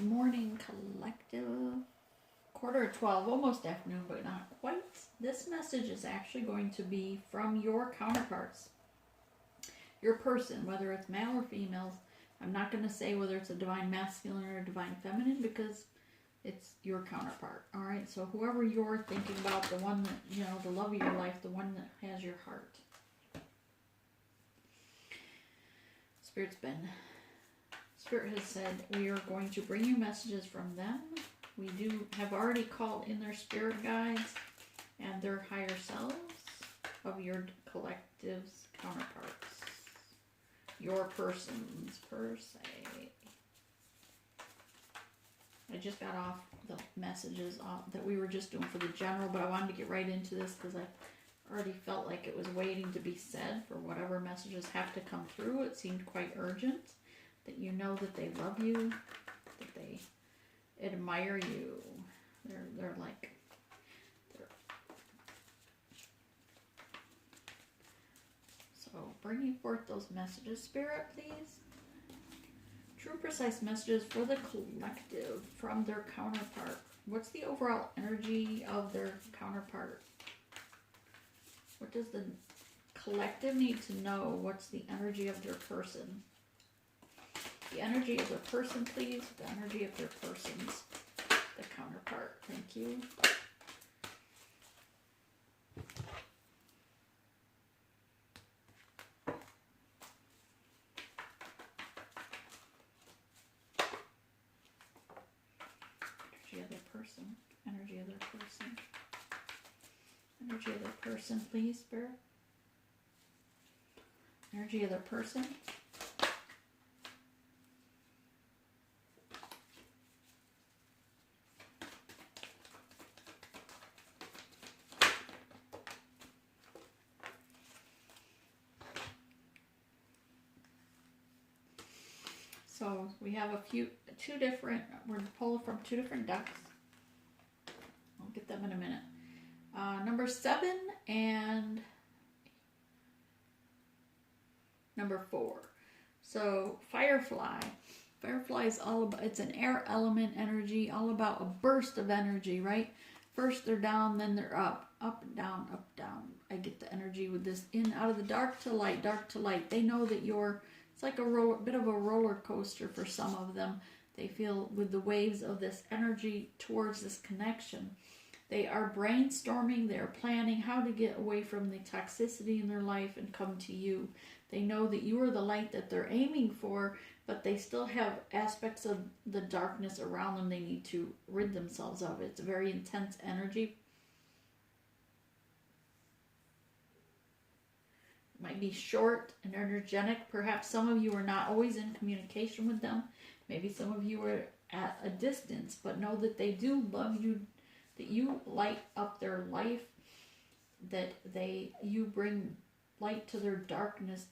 morning, collective. 11:15, almost afternoon, but not quite. This message is actually going to be from your counterparts. Your person, whether it's male or female. I'm not going to say whether it's a divine masculine or a divine feminine because it's your counterpart. All right, so whoever you're thinking about, the one that, you know, the love of your life, the one that has your heart. Spirit has said we are going to bring you messages from them. We have already called in their spirit guides and their higher selves of your collective's counterparts. Your persons, per se. I just got off the messages that we were just doing for the general, but I wanted to get right into this because I already felt like it was waiting to be said for whatever messages have to come through. It seemed quite urgent that you know that they love you, that they admire you. They're so bringing forth those messages, Spirit, please. True, precise messages for the collective from their counterpart. What's the overall energy of their counterpart? What does the collective need to know? What's the energy of their person? The energy of their person, please. The energy of their persons. The counterpart. Thank you. Energy of their person. Energy of their person. Energy of their person, please, Spirit. Energy of their person. So we have we're pulling from two different decks. I'll get them in a minute. Number 7 and number 4. So Firefly. Firefly is all about, it's an air element energy, all about a burst of energy, right? First they're down, then they're up. Up, down, up, down. I get the energy with this out of the dark to light, dark to light. They know that it's like a bit of a roller coaster for some of them. They feel with the waves of this energy towards this connection. They are brainstorming, they're planning how to get away from the toxicity in their life and come to you. They know that you are the light that they're aiming for, but they still have aspects of the darkness around them they need to rid themselves of. It's a very intense energy. It might be short and energetic. Perhaps some of you are not always in communication with them. Maybe some of you are at a distance, but know that they do love you, that you light up their life, that you bring light to their darkness,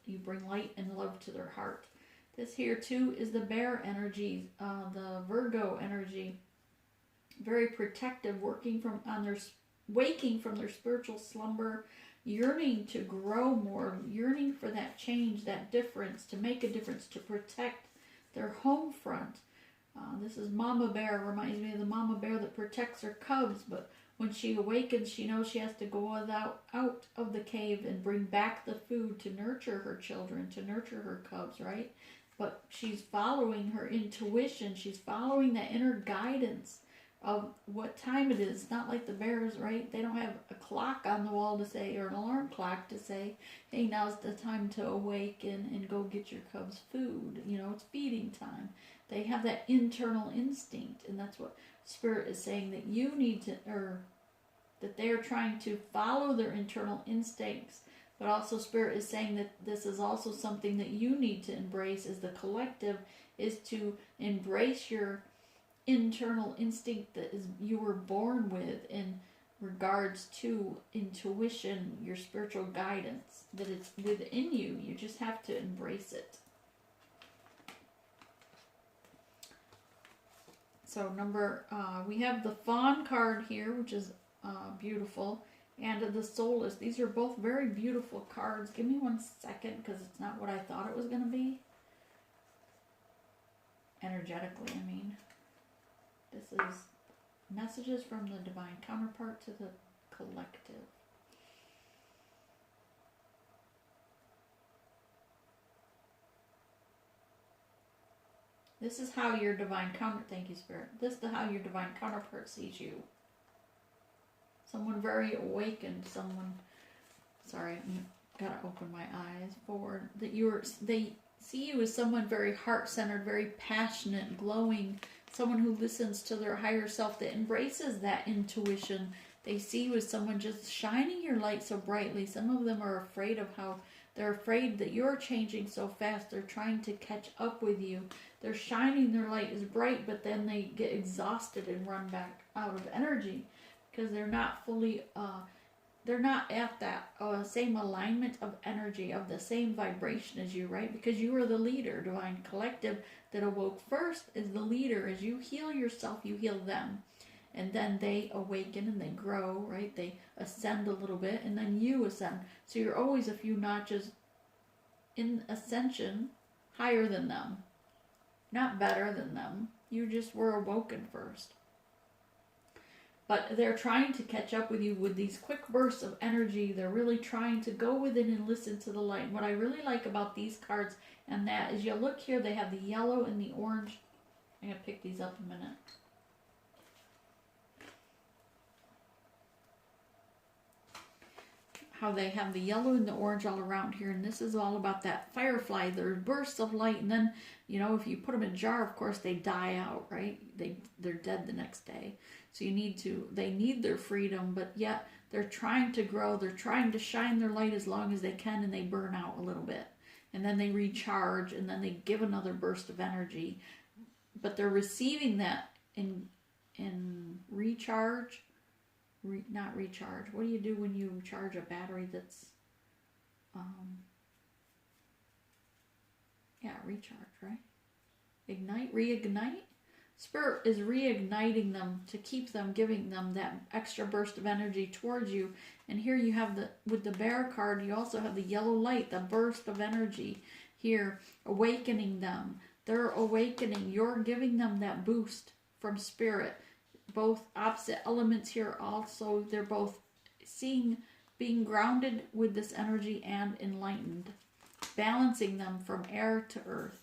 you bring light and love to their heart. This here too is the bear energy, the Virgo energy, very protective, waking from their spiritual slumber, yearning to grow more, yearning for that change, that difference, to make a difference, to protect their home front. This is Mama Bear, reminds me of the Mama Bear that protects her cubs, but when she awakens, she knows she has to go out of the cave and bring back the food to nurture her children, to nurture her cubs, right? But she's following her intuition. She's following that inner guidance of what time it is. It's not like the bears, right? They don't have a clock on the wall to say, or an alarm clock to say, hey, now's the time to awaken and go get your cubs food. You know, it's feeding time. They have that internal instinct, and that's what Spirit is saying, that you need to, or that they are trying to follow their internal instincts. But also Spirit is saying that this is also something that you need to embrace as the collective, is to embrace your internal instinct that you were born with in regards to intuition, your spiritual guidance, that it's within you. You just have to embrace it. So we have the Fawn card here, which is beautiful, and the Soulless. These are both very beautiful cards. Give me 1 second, because it's not what I thought it was going to be. energetically, I mean. This is messages from the divine counterpart to the collective. This is how your divine thank you, Spirit. This is how your divine counterpart sees you. Someone very awakened, someone, sorry, I gotta open my eyes forward, they see you as someone very heart-centered, very passionate, glowing, someone who listens to their higher self, that embraces that intuition. They see you as someone just shining your light so brightly. Some of them are afraid of how, they're afraid that you're changing so fast. They're trying to catch up with you. They're shining their light as bright, but then they get exhausted and run back out of energy because they're not fully, they're not at that same alignment of energy, of the same vibration as you, right? Because you are the leader. Divine collective that awoke first is the leader. As you heal yourself, you heal them. And then they awaken and they grow, right? They ascend a little bit, and then you ascend. So you're always a few notches in ascension higher than them. Not better than them. You just were awoken first. But they're trying to catch up with you with these quick bursts of energy. They're really trying to go within and listen to the light. And what I really like about these cards and that is, you look here, they have the yellow and the orange. I'm going to pick these up in a minute. How they have the yellow and the orange all around here, and this is all about that firefly. There are bursts of light, and then, you know, if you put them in a jar, of course they die out, right? They're dead the next day. So they need their freedom, but yet they're trying to grow. They're trying to shine their light as long as they can, and they burn out a little bit, and then they recharge, and then they give another burst of energy. But they're receiving that in recharge. Not recharge. What do you do when you charge a battery that's, recharge, right? Reignite. Spirit is reigniting them to keep them, giving them that extra burst of energy towards you. And here you have with the bear card, you also have the yellow light, the burst of energy here, awakening them. They're awakening. You're giving them that boost from Spirit. Both opposite elements here also, they're both being grounded with this energy and enlightened, balancing them from air to earth,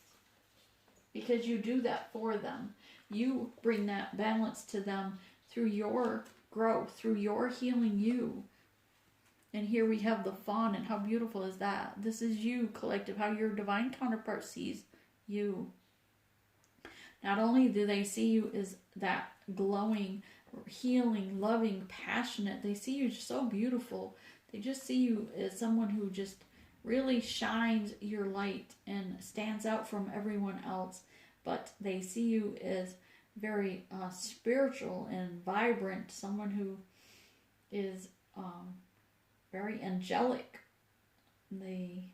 because you do that for them. You bring that balance to them through your growth, through your healing you. And here we have the fawn, and how beautiful is that? This is you, collective, how your divine counterpart sees you. Not only do they see you as that glowing, healing, loving, passionate, they see you so beautiful. They just see you as someone who just really shines your light and stands out from everyone else. But they see you as very spiritual and vibrant, someone who is very angelic. They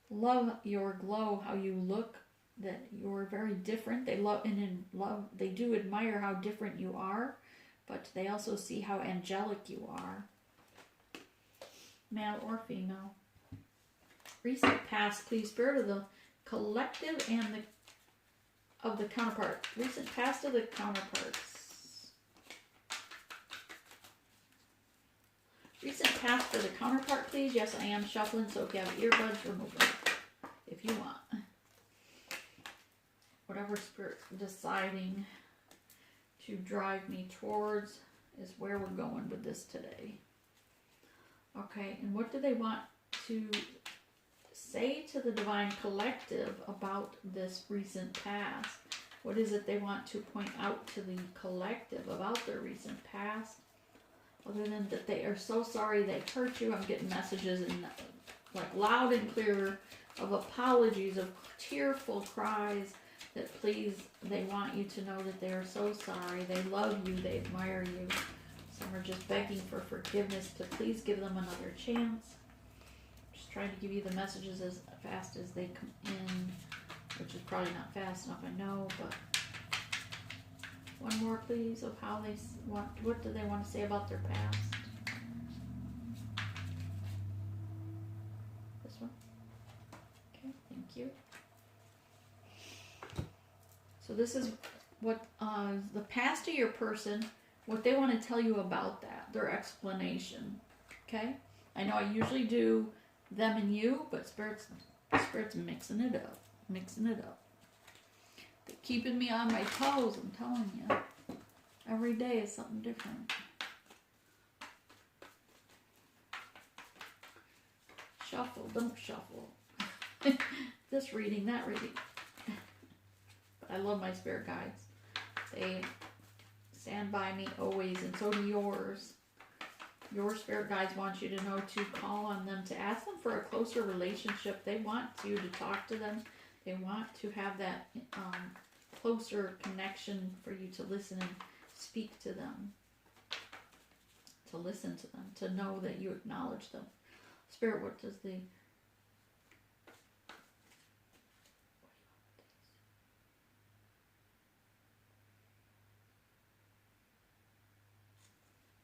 love your glow, how you look, that you're very different. They they do admire how different you are, but they also see how angelic you are. Male or female. Recent past, please, Spirit of the collective and of the counterpart. Recent past of the counterparts. Recent past for the counterpart, please. Yes, I am shuffling, so if you have earbuds, remove them if you want. Whatever Spirit's deciding to drive me towards is where we're going with this today. Okay, and what do they want to say to the divine collective about this recent past? What is it they want to point out to the collective about their recent past? Other than that they are so sorry they hurt you. I'm getting messages in like loud and clear of apologies, of tearful cries, that please, they want you to know that they are so sorry. They love you. They admire you. Some are just begging for forgiveness to please give them another chance. Just trying to give you the messages as fast as they come in, which is probably not fast enough, I know, but one more, please, of how they want, what do they want to say about their past? This one? Okay, thank you. So this is what the past of your person, what they want to tell you about that, their explanation. Okay? I know I usually do them and you, but Spirit's mixing it up. Mixing it up. They're keeping me on my toes, I'm telling you. Every day is something different. Shuffle, don't shuffle. This reading, that reading. But I love my spirit guides. They stand by me always, and so do yours. Your spirit guides want you to know to call on them, to ask them for a closer relationship. They want you to talk to them. They want to have that closer connection for you to listen and speak to them. To listen to them. To know that you acknowledge them. Spirit, what does the...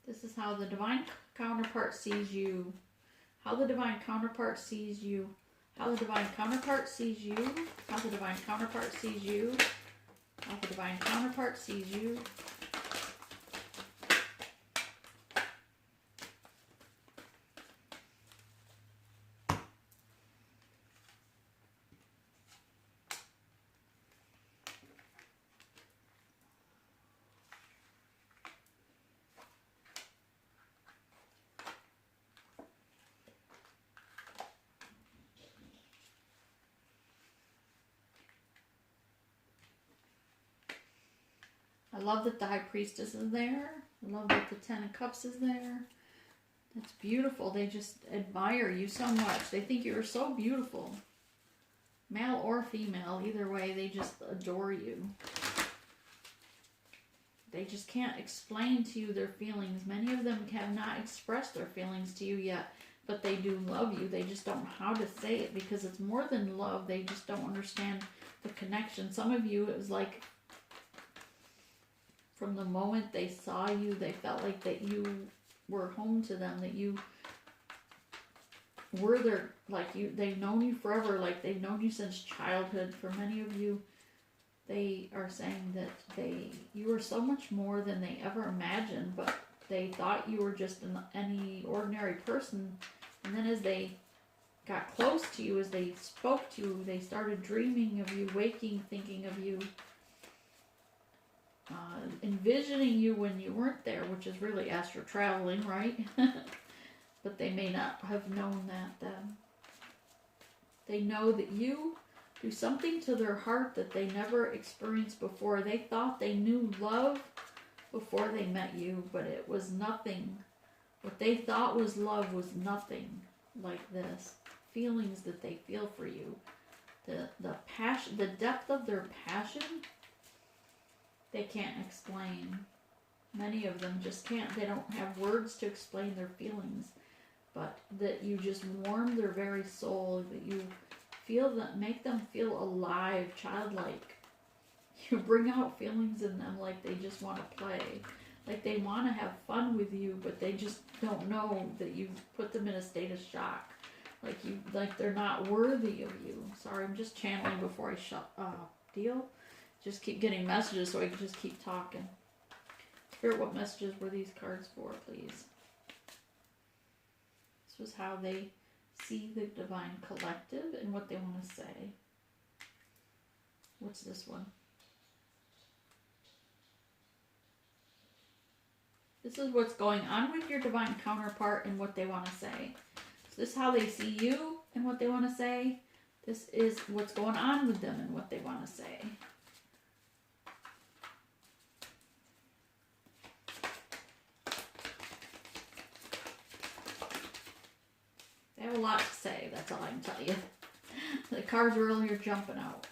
This is how the divine counterpart sees you. How the divine counterpart sees you. How the divine counterpart sees you. How the divine counterpart sees you. How the divine counterpart sees you. I love that the High Priestess is there. I love that the Ten of Cups is there. It's beautiful. They just admire you so much. They think you're so beautiful. Male or female, either way, they just adore you. They just can't explain to you their feelings. Many of them have not expressed their feelings to you yet, but they do love you. They just don't know how to say it because it's more than love. They just don't understand the connection. Some of you, it was like from the moment they saw you, they felt like that you were home to them, that you were there, like they've known you forever, like they've known you since childhood. For many of you, they are saying that you were so much more than they ever imagined, but they thought you were just any ordinary person. And then as they got close to you, as they spoke to you, they started dreaming of you, waking, thinking of you, envisioning you when you weren't there, which is really astral traveling, right? But they may not have known that then. They know that you do something to their heart that they never experienced before. They thought they knew love before they met you, but it was nothing. What they thought was love was nothing like this. Feelings that they feel for you. The passion, the depth of their passion, they can't explain. Many of them just can't. They don't have words to explain their feelings. But that you just warm their very soul. That you feel that, make them feel alive, childlike. You bring out feelings in them like they just want to play. Like they want to have fun with you, but they just don't know that you put them in a state of shock. Like they're not worthy of you. Sorry, I'm just channeling before I shut deal. Just keep getting messages so I can just keep talking. Spirit, what messages were these cards for, please? This was how they see the divine collective and what they want to say. What's this one? This is what's going on with your divine counterpart and what they want to say. So this is how they see you and what they want to say. This is what's going on with them and what they want to say. They have a lot to say, that's all I can tell you. The cards really are jumping out.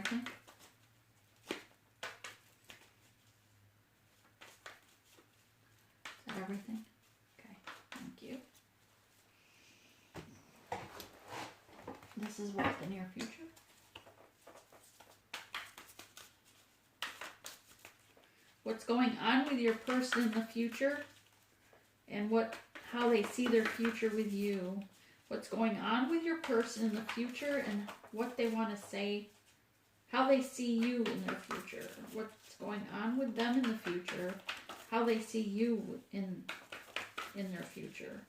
everything? Is that everything? Okay, thank you. This is what, the near future? What's going on with your person in the future and how they see their future with you. What's going on with your person in the future and what they want to say, how they see you in their future. What's going on with them in the future, how they see you in their future.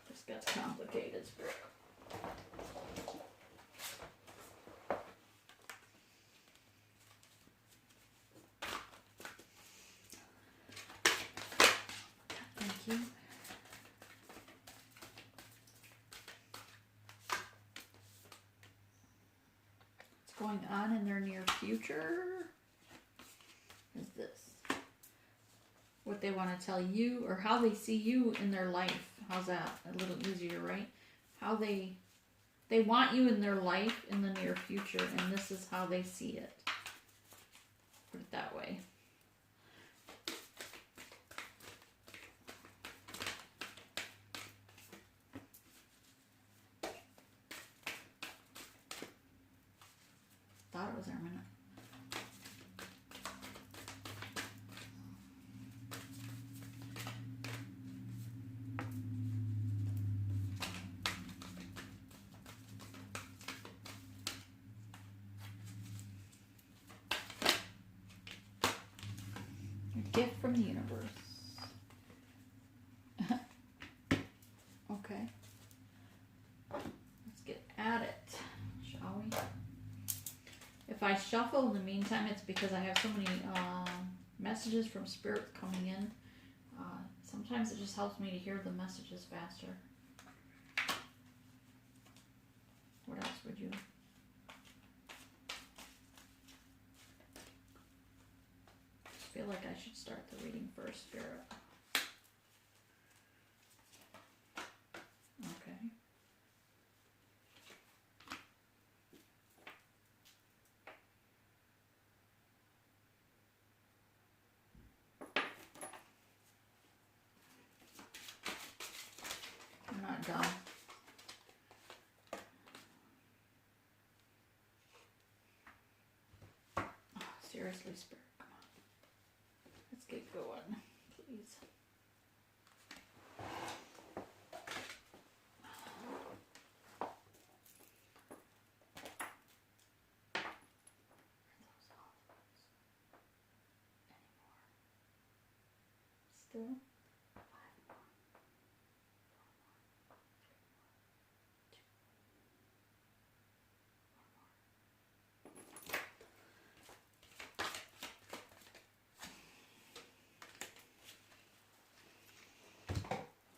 This gets complicated, Spirit. Thank you. What's going on in their near future is this. What they want to tell you or how they see you in their life. How's that? A little easier, right? How they want you in their life in the near future, and this is how they see it. Put it that way. Thought it was there a minute. Gift from the universe. Okay. Let's get at it, shall we? If I shuffle in the meantime, it's because I have so many messages from Spirit coming in. Sometimes it just helps me to hear the messages faster. What else would you... I feel like I should start the reading first, Spirit. Okay. I'm not done. Oh, seriously, Spirit. Get going, please. Still?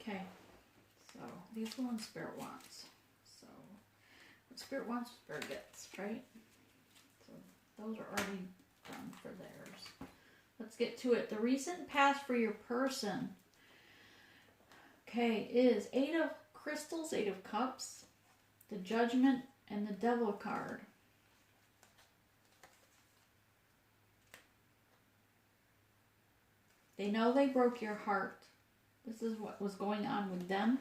Okay, so these are the ones Spirit wants. So what Spirit wants, Spirit gets, right? So those are already done for theirs. Let's get to it. The recent past for your person, okay, is 8 of Crystals, 8 of Cups, the Judgment, and the Devil card. They know they broke your heart. This is what was going on with them.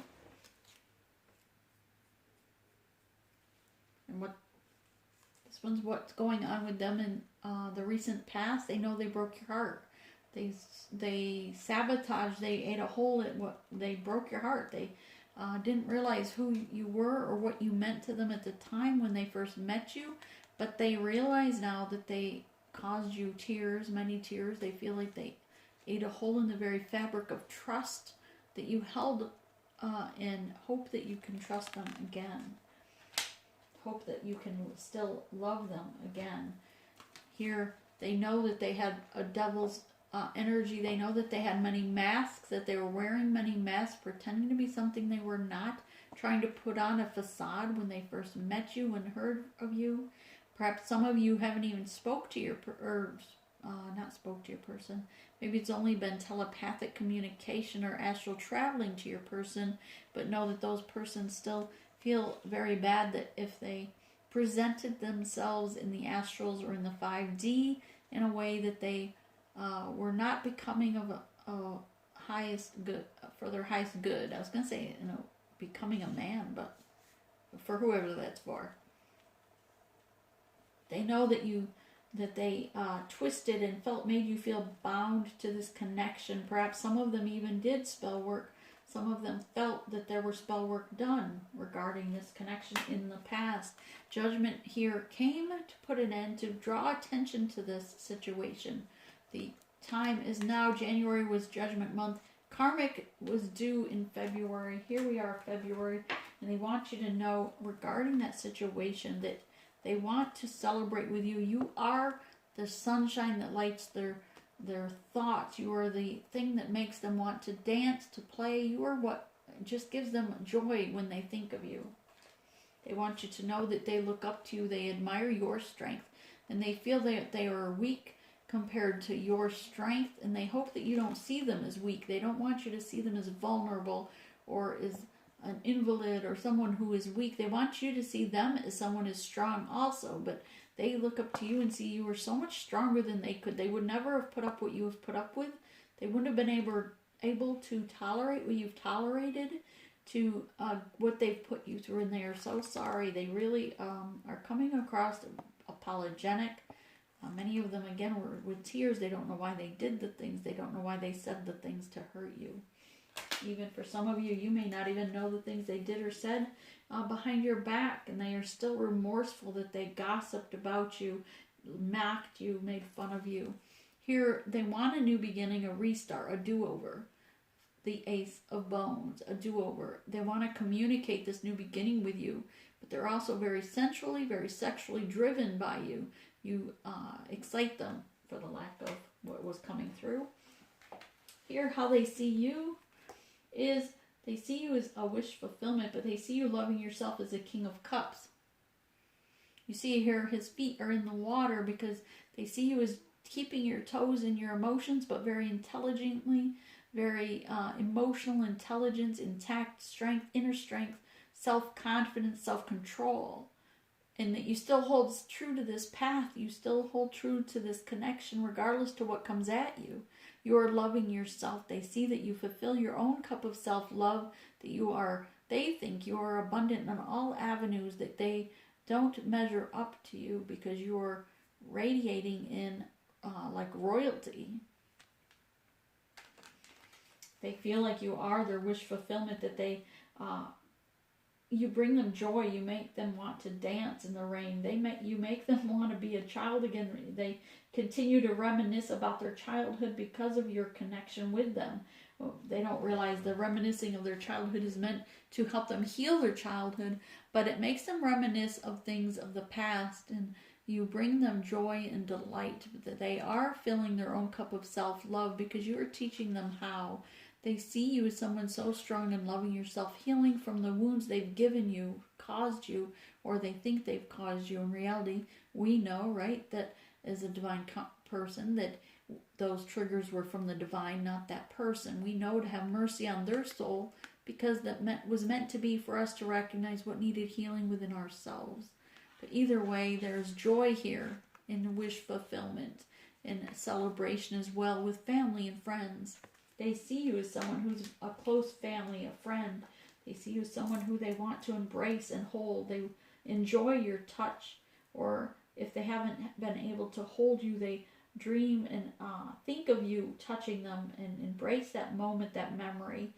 And this one's what's going on with them in the recent past. They know they broke your heart. They sabotaged, they ate a hole at they broke your heart. They didn't realize who you were or what you meant to them at the time when they first met you. But they realize now that they caused you tears, many tears. They feel like they ate a hole in the very fabric of trust that you held and hope that you can trust them again. Hope that you can still love them again. Here, they know that they had a devil's energy. They know that they had many masks, that they were wearing many masks, pretending to be something they were not, trying to put on a facade when they first met you and heard of you. Perhaps some of you haven't even spoke to your not spoke to your person. Maybe it's only been telepathic communication or astral traveling to your person, but know that those persons still feel very bad that if they presented themselves in the astrals or in the 5D in a way that they were not becoming of a highest good, for their highest good. I was going to say, becoming a man, but for whoever that's for. They know that they twisted and made you feel bound to this connection. Perhaps some of them even did spell work. Some of them felt that there was spell work done regarding this connection in the past. Judgment here came to put an end, to draw attention to this situation. The time is now. January was Judgment month. Karmic was due in February. Here we are, February, and they want you to know regarding that situation that they want to celebrate with you. You are the sunshine that lights their thoughts. You are the thing that makes them want to dance, to play. You are what just gives them joy when they think of you. They want you to know that they look up to you. They admire your strength, and they feel that they are weak compared to your strength, and they hope that you don't see them as weak. They don't want you to see them as vulnerable or as an invalid or someone who is weak. They want you to see them as someone who is strong also, but they look up to you and see you are so much stronger than they could. They would never have put up what you have put up with. They wouldn't have been able to tolerate what you've tolerated, to what they've put you through, and they are so sorry. They really are coming across apologetic. Many of them, again, were with tears. They don't know why they did the things. They don't know why they said the things to hurt you. Even for some of you, you may not even know the things they did or said behind your back, and they are still remorseful that they gossiped about you, mocked you, made fun of you. Here, they want a new beginning, a restart, a do-over. The Ace of Bones, a do-over. They want to communicate this new beginning with you, but they're also very sensually, very sexually driven by you. You excite them, for the lack of what was coming through. Here, how they see you is they see you as a wish fulfillment, but they see you loving yourself as a King of Cups. You see here his feet are in the water because they see you as keeping your toes in your emotions, but very intelligently, very emotional intelligence, intact strength, inner strength, self-confidence, self-control. And that you still hold true to this path. You still hold true to this connection regardless to what comes at you. You are loving yourself. They see that you fulfill your own cup of self-love, that they think you are abundant on all avenues, that they don't measure up to you because you're radiating in like royalty. They feel like you are their wish fulfillment, that they you bring them joy. You make them want to dance in the rain. You make them want to be a child again. They continue to reminisce about their childhood because of your connection with them. They don't realize the reminiscing of their childhood is meant to help them heal their childhood, but it makes them reminisce of things of the past, and you bring them joy and delight, that they are filling their own cup of self-love because you are teaching them how. They see you as someone so strong and loving yourself, healing from the wounds they've given you, caused you, or they think they've caused you. In reality, we know, right, that as a divine person, that those triggers were from the divine, not that person. We know to have mercy on their soul because that was meant to be for us to recognize what needed healing within ourselves. But either way, there's joy here in wish fulfillment and celebration as well with family and friends. They see you as someone who's a close family, a friend. They see you as someone who they want to embrace and hold. They enjoy your touch, or if they haven't been able to hold you, they dream and think of you touching them and embrace that moment, that memory.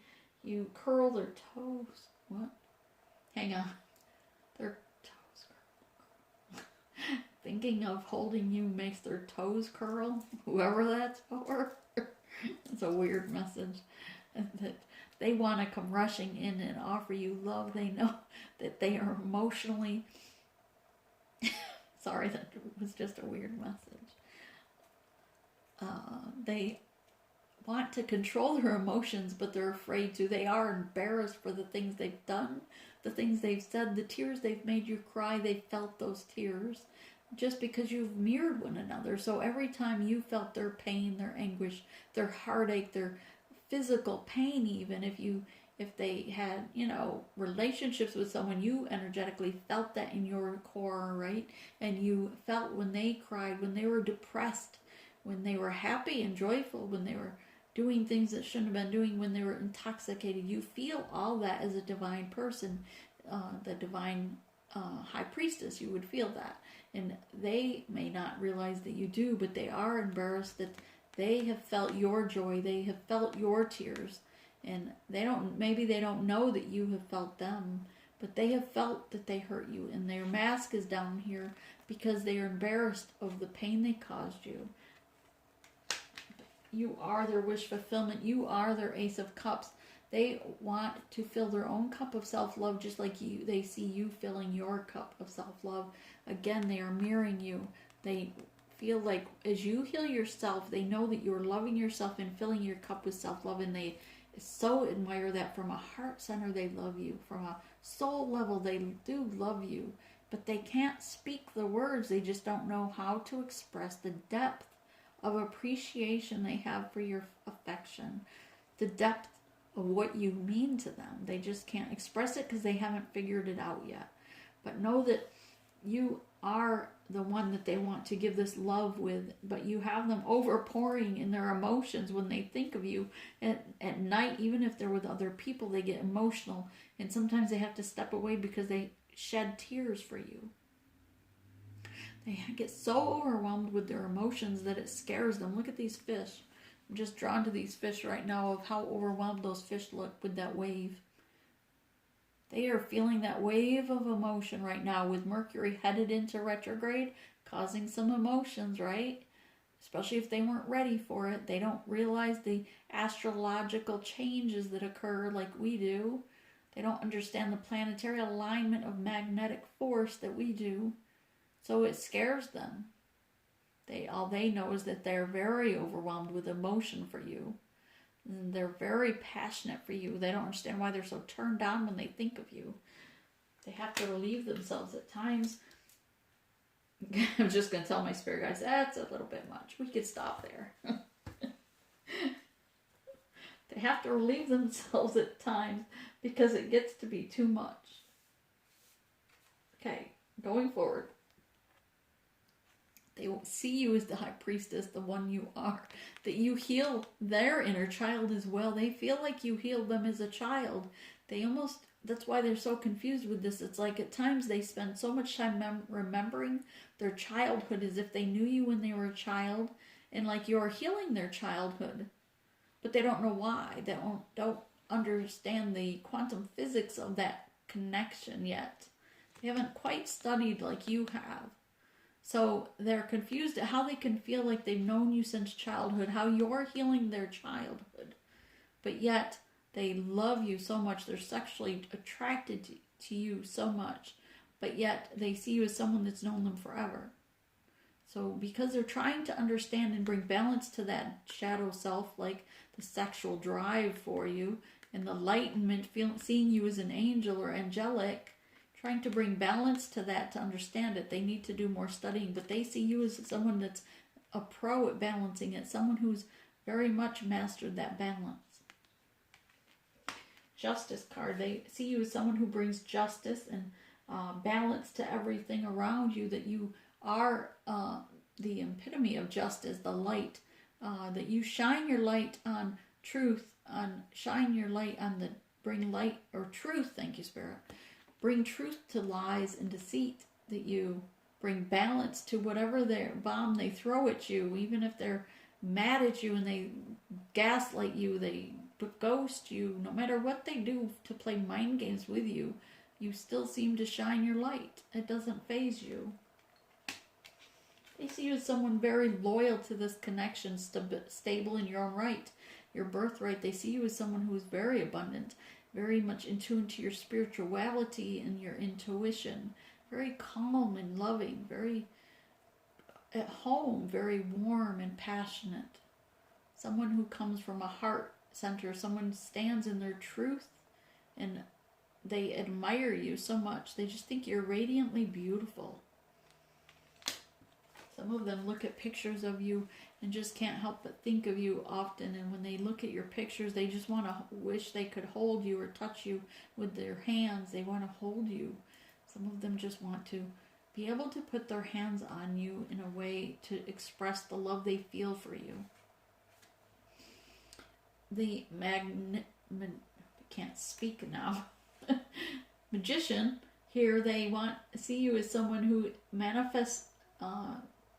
You curl their toes. What? Hang on. Their toes curl. Thinking of holding you makes their toes curl. Whoever that's for. It's a weird message. That they want to come rushing in and offer you love. They know that they are emotionally... Sorry, that was just a weird message. They want to control their emotions, but they're afraid to. They are embarrassed for the things they've done, the things they've said, the tears they've made you cry. They felt those tears just because you've mirrored one another. So every time you felt their pain, their anguish, their heartache, their physical pain, even if you if they had, you know, relationships with someone, you energetically felt that in your core, right? And you felt when they cried, when they were depressed, when they were happy and joyful, when they were doing things that shouldn't have been doing, when they were intoxicated. You feel all that as a divine person, the divine high priestess. You would feel that. And they may not realize that you do, but they are embarrassed that they have felt your joy. They have felt your tears. And maybe they don't know that you have felt them, but they have felt that they hurt you. And their mask is down here because they are embarrassed of the pain they caused you. You are their wish fulfillment. You are their Ace of Cups. They want to fill their own cup of self-love just like you. They see you filling your cup of self-love. Again, they are mirroring you. They feel like as you heal yourself, they know that you're loving yourself and filling your cup with self-love, and they so admire that. From a heart center, they love you. From a soul level, they do love you. But they can't speak the words. They just don't know how to express the depth of appreciation they have for your affection, the depth of what you mean to them. They just can't express it because they haven't figured it out yet. But know that you are the one that they want to give this love with, but you have them overpouring in their emotions when they think of you. At night, even if they're with other people, they get emotional, and sometimes they have to step away because they shed tears for you. They get so overwhelmed with their emotions that it scares them. Look at these fish. I'm just drawn to these fish right now of how overwhelmed those fish look with that wave. They are feeling that wave of emotion right now with Mercury headed into retrograde, causing some emotions, right? Especially if they weren't ready for it. They don't realize the astrological changes that occur like we do. They don't understand the planetary alignment of magnetic force that we do. So it scares them. All they know is that they're very overwhelmed with emotion for you. And they're very passionate for you. They don't understand why they're so turned on when they think of you. They have to relieve themselves at times. I'm just going to tell my spirit guys, that's a little bit much. We could stop there. They have to relieve themselves at times because it gets to be too much. Okay, going forward. They won't see you as the high priestess, the one you are. That you heal their inner child as well. They feel like you healed them as a child. That's why they're so confused with this. It's like at times they spend so much time remembering their childhood as if they knew you when they were a child. And like you're healing their childhood. But they don't know why. They don't understand the quantum physics of that connection yet. They haven't quite studied like you have. So they're confused at how they can feel like they've known you since childhood, how you're healing their childhood. But yet they love you so much, they're sexually attracted to you so much, but yet they see you as someone that's known them forever. So because they're trying to understand and bring balance to that shadow self, like the sexual drive for you, and the enlightenment, seeing you as an angel or angelic, trying to bring balance to that to understand it. They need to do more studying, but they see you as someone that's a pro at balancing it, someone who's very much mastered that balance. Justice card, they see you as someone who brings justice and balance to everything around you, that you are the epitome of justice, the light, that you shine your light on truth, bring light or truth, thank you, Spirit. Bring truth to lies and deceit, that you bring balance to whatever their bomb they throw at you, even if they're mad at you and they gaslight you, they ghost you, no matter what they do to play mind games with you, you still seem to shine your light. It doesn't faze you. They see you as someone very loyal to this connection, stable in your own right, your birthright. They see you as someone who is very abundant, very much in tune to your spirituality and your intuition, very calm and loving, very at home, very warm and passionate. Someone who comes from a heart center, someone stands in their truth, and they admire you so much. They just think you're radiantly beautiful. Some of them look at pictures of you and just can't help but think of you often. And when they look at your pictures, they just want to wish they could hold you or touch you with their hands. They want to hold you. Some of them just want to be able to put their hands on you in a way to express the love they feel for you. The can't speak now. Magician here, they see you as someone who manifests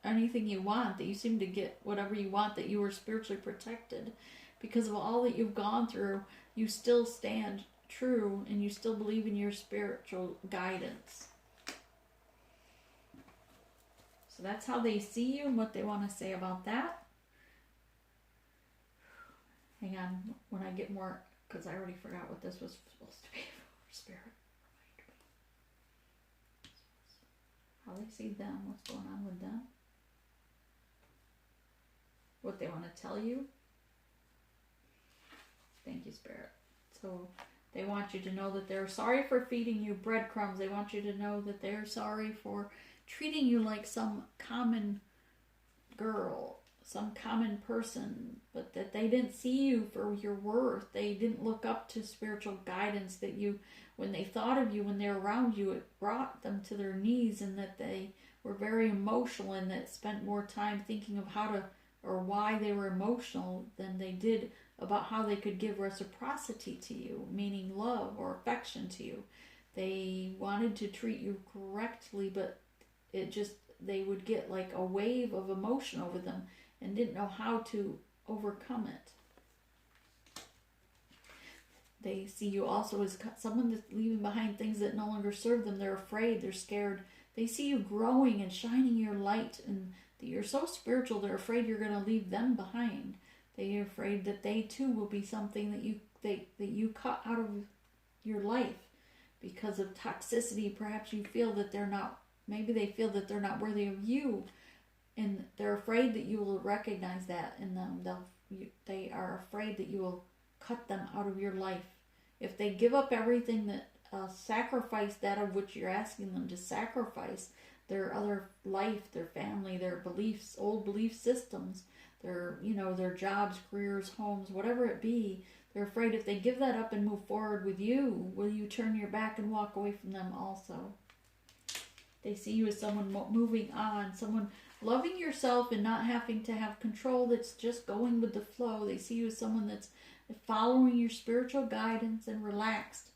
anything you want, that you seem to get whatever you want, that you were spiritually protected. Because of all that you've gone through, you still stand true and you still believe in your spiritual guidance. So that's how they see you and what they want to say about that. Hang on, when I get more, because I already forgot what this was supposed to be for spirit. How they see them, what's going on with them. What they want to tell you. Thank you, Spirit. So they want you to know that they're sorry for feeding you breadcrumbs. They want you to know that they're sorry for treating you like some common girl, some common person, but that they didn't see you for your worth. They didn't look up to spiritual guidance, that you, when they thought of you, when they're around you, it brought them to their knees, and that they were very emotional and that spent more time thinking of how to, or why they were emotional, than they did about how they could give reciprocity to you, meaning love or affection to you. They wanted to treat you correctly, but it just, they would get like a wave of emotion over them and didn't know how to overcome it. They see you also as someone that's leaving behind things that no longer serve them. They're afraid, they're scared. They see you growing and shining your light, and that you're so spiritual, they're afraid you're going to leave them behind. They're afraid that they too will be something that you cut out of your life because of toxicity. Perhaps you feel that they're not, maybe they feel that they're not worthy of you, and they're afraid that you will recognize that in them. They are afraid that you will cut them out of your life. If they give up everything, that sacrifice that of which you're asking them to sacrifice, their other life, their family, their beliefs, old belief systems, their jobs, careers, homes, whatever it be, they're afraid if they give that up and move forward with you, will you turn your back and walk away from them also? They see you as someone moving on, someone loving yourself and not having to have control, that's just going with the flow. They see you as someone that's following your spiritual guidance and relaxed.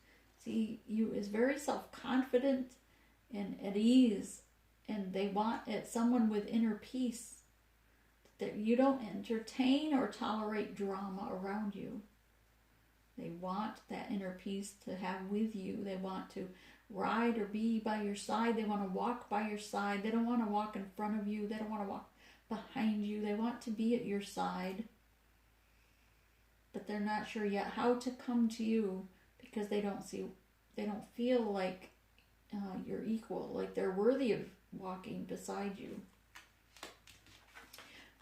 See you as very self-confident and at ease, and they want someone with inner peace, that you don't entertain or tolerate drama around you. They want that inner peace to have with you. They want to ride or be by your side. They want to walk by your side. They don't want to walk in front of you. They don't want to walk behind you. They want to be at your side. But they're not sure yet how to come to you, because they don't feel like you're equal, like they're worthy of walking beside you.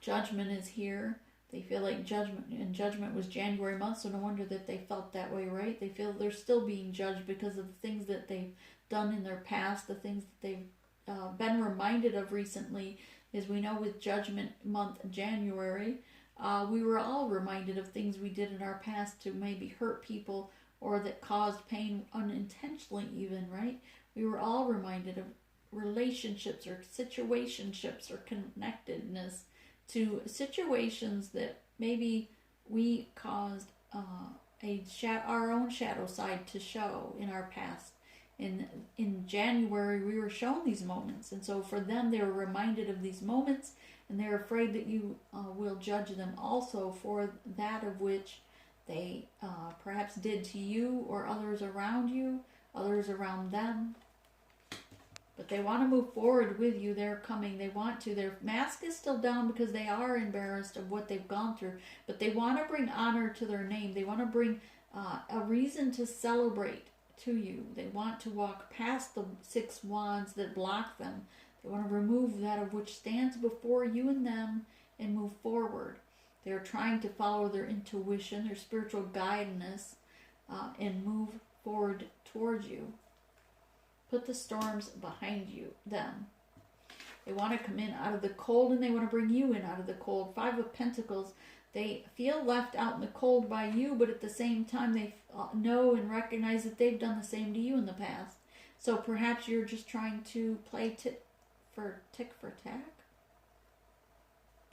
Judgment is here. They feel like judgment was January month, so no wonder that they felt that way, right? They feel they're still being judged because of the things that they've done in their past, the things that they've been reminded of recently. As we know, with Judgment month, January, we were all reminded of things we did in our past to maybe hurt people or that caused pain unintentionally even, right? We were all reminded of relationships or situationships or connectedness to situations that maybe we caused our own shadow side to show in our past. In January, we were shown these moments, and so for them, they were reminded of these moments, and they're afraid that you will judge them also for that of which they perhaps did to you or others around you, others around them. But they want to move forward with you. They're coming. They want to. Their mask is still down because they are embarrassed of what they've gone through. But they want to bring honor to their name. They want to bring a reason to celebrate to you. They want to walk past the 6 wands that block them. They want to remove that of which stands before you and them and move forward. They're trying to follow their intuition, their spiritual guidance, and move forward towards you. Put the storms behind them. They want to come in out of the cold, and they want to bring you in out of the cold. Five of Pentacles. They feel left out in the cold by you, but at the same time they know and recognize that they've done the same to you in the past. So perhaps you're just trying to play tick for tack.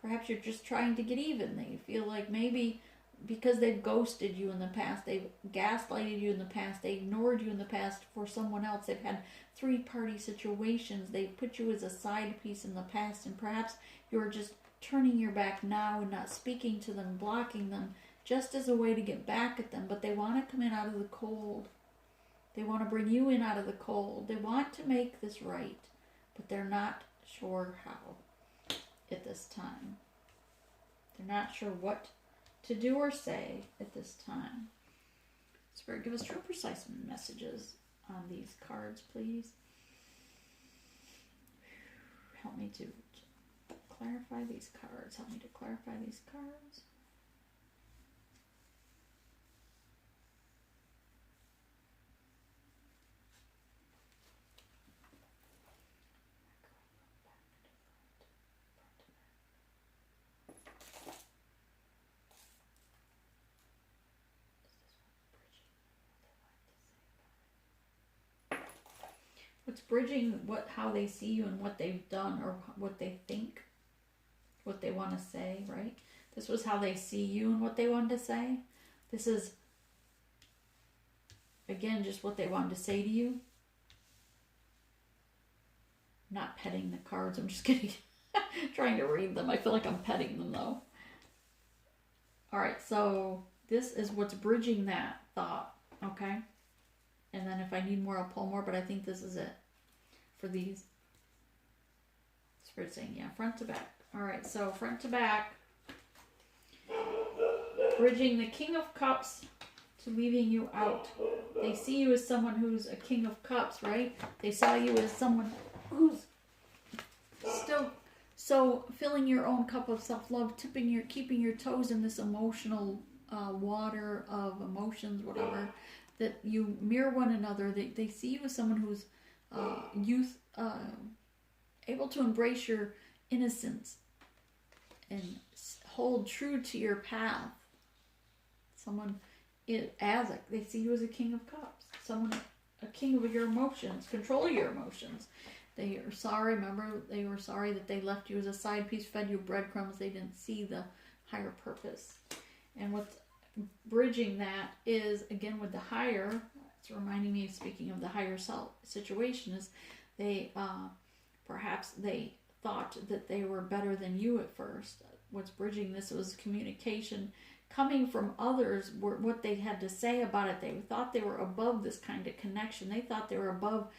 Perhaps you're just trying to get even. They feel like maybe because they've ghosted you in the past, they've gaslighted you in the past, they ignored you in the past for someone else, they've had three-party situations, they've put you as a side piece in the past, and perhaps you're just turning your back now and not speaking to them, blocking them, just as a way to get back at them. But they want to come in out of the cold. They want to bring you in out of the cold. They want to make this right, but they're not sure how at this time. They're not sure what to do or say at this time. Spirit, give us true, precise messages on these cards, please. Help me to clarify these cards. Help me to clarify these cards. What's bridging how they see you and what they've done, or what they think, what they want to say, right? This was how they see you and what they wanted to say. This is, again, just what they wanted to say to you. Not petting the cards. I'm just kidding. Trying to read them. I feel like I'm petting them, though. All right, so this is what's bridging that thought, okay? And then if I need more, I'll pull more, but I think this is it for these. Spirit saying, yeah, front to back. All right, so front to back. Bridging the King of Cups to leaving you out. They see you as someone who's a King of Cups, right? They saw you as someone who's still so filling your own cup of self-love, keeping your toes in this emotional water of emotions, whatever, that you mirror one another. They see you as someone who's able to embrace your innocence and hold true to your path. Someone they see you as a King of Cups, someone, a king of your emotions, control your emotions. They are sorry. Remember, they were sorry that they left you as a side piece, fed you breadcrumbs. They didn't see the higher purpose. And what's bridging that is, again, with the higher, it's reminding me, speaking of the higher self situation, is they perhaps they thought that they were better than you at first. What's bridging this was communication coming from others, what they had to say about it. They thought they were above this kind of connection. They thought they were above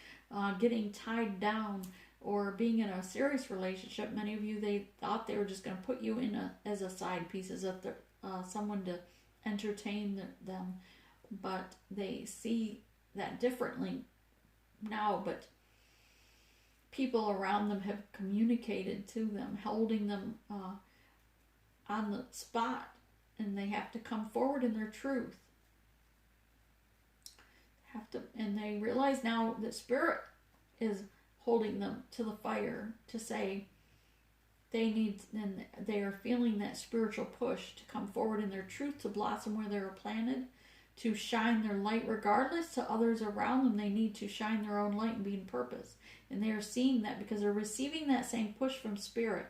getting tied down or being in a serious relationship. Many of you, they thought they were just going to put you in as a side piece, as someone to entertain them, but they see that differently now. But people around them have communicated to them, holding them on the spot, and they have to come forward in their truth. And they realize now that Spirit is holding them to the fire to say and they are feeling that spiritual push to come forward in their truth, to blossom where they are planted, to shine their light regardless to others around them. They need to shine their own light and be in purpose. And they are seeing that because they're receiving that same push from Spirit.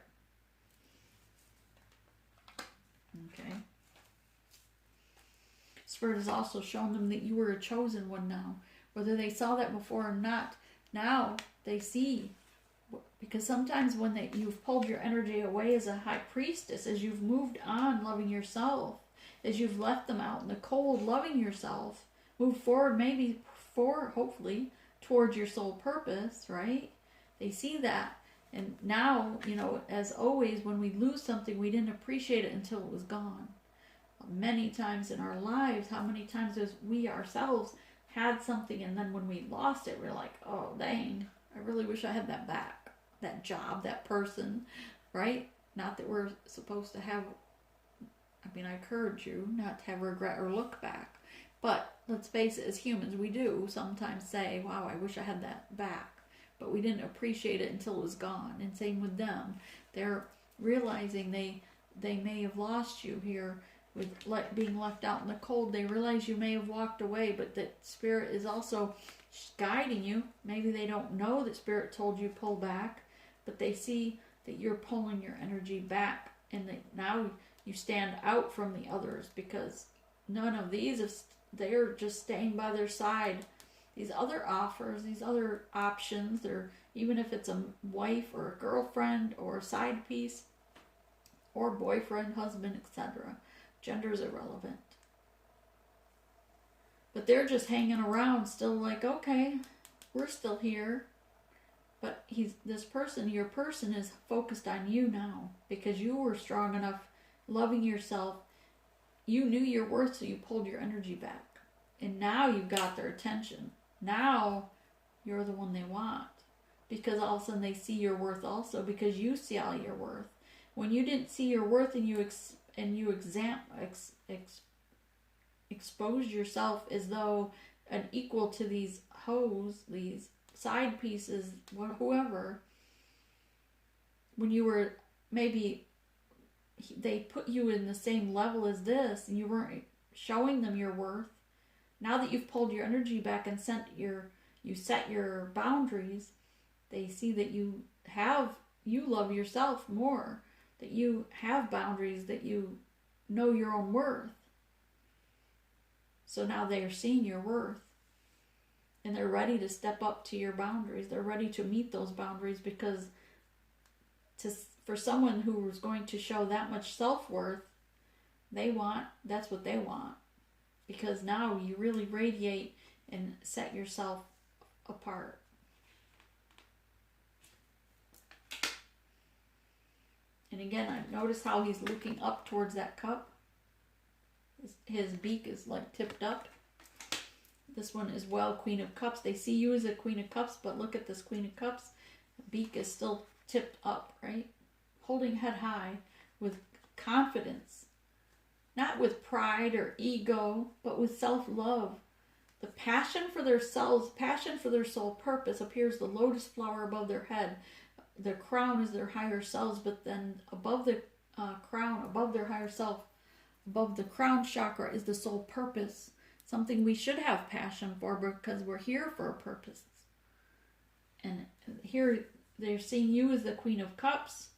Okay. Spirit has also shown them that you were a chosen one now. Whether they saw that before or not, now they see. Because sometimes when you've pulled your energy away as a high priestess, as you've moved on loving yourself, as you've left them out in the cold loving yourself, move forward hopefully, towards your soul purpose, right? They see that. And now, as always, when we lose something, we didn't appreciate it until it was gone. Many times in our lives, how many times as we ourselves had something, and then when we lost it, we're like, oh, dang, I really wish I had that back. That job, that person, right? Not that we're supposed to have, I encourage you not to have regret or look back. But let's face it, as humans, we do sometimes say, wow, I wish I had that back. but we didn't appreciate it until it was gone. And same with them. They're realizing they may have lost you here with being left out in the cold. They realize you may have walked away, but that Spirit is also guiding you. Maybe they don't know that Spirit told you pull back, but they see that you're pulling your energy back, and that now you stand out from the others, because none of these, they're just staying by their side. These other offers, these other options, or even if it's a wife or a girlfriend or a side piece or boyfriend, husband, etc. Gender is irrelevant. But they're just hanging around still like, okay, we're still here. But your person is focused on you now, because you were strong enough, loving yourself. You knew your worth, so you pulled your energy back. And now you got their attention. Now you're the one they want, because all of a sudden they see your worth also, because you see all your worth. When you didn't see your worth and you exposed yourself as though an equal to these hoes, these side pieces, whoever, when you were, maybe they put you in the same level as this and you weren't showing them your worth. Now that you've pulled your energy back and set your boundaries, they see that you love yourself more, that you have boundaries, that you know your own worth. So now they are seeing your worth, and they're ready to step up to your boundaries. They're ready to meet those boundaries, because for someone who is going to show that much self-worth, that's what they want. Because now you really radiate and set yourself apart. And again, I notice how he's looking up towards that cup. His beak is like tipped up. This one is Queen of Cups. They see you as a Queen of Cups, but look at this Queen of Cups. The beak is still tipped up, right? Holding head high with confidence. Not with pride or ego, but with self-love. The passion for their selves, passion for their soul purpose appears the lotus flower above their head. The crown is their higher selves, but then above the crown, above their higher self, above the crown chakra is the soul purpose. Something we should have passion for, because we're here for a purpose. And here they're seeing you as the Queen of Cups,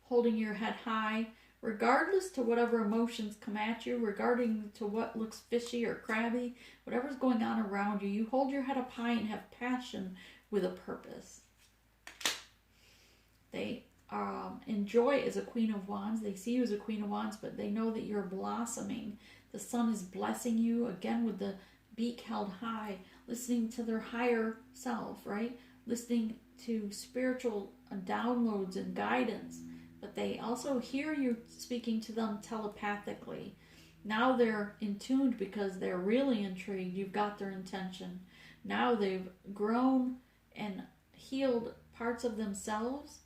holding your head high, regardless to whatever emotions come at you, regarding to what looks fishy or crabby, whatever's going on around you, you hold your head up high and have passion with a purpose. They enjoy as a Queen of Wands. They see you as a Queen of Wands, but they know that you're blossoming. The sun is blessing you, again with the beak held high, listening to their higher self, right? Listening to spiritual downloads and guidance. But they also hear you speaking to them telepathically. Now they're in tune because they're really intrigued. You've got their intention. Now they've grown and healed parts of themselves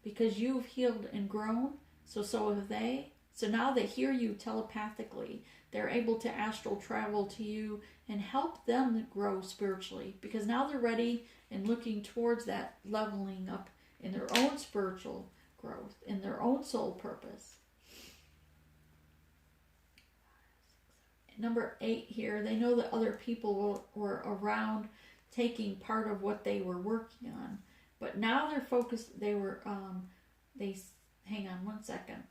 because you've healed and grown. So have they. So now they hear you telepathically. They're able to astral travel to you and help them grow spiritually, because now they're ready and looking towards that leveling up in their own spiritual growth, in their own soul purpose. Number 8 here, they know that other people were around taking part of what they were working on. But now they're focused, hang on one second.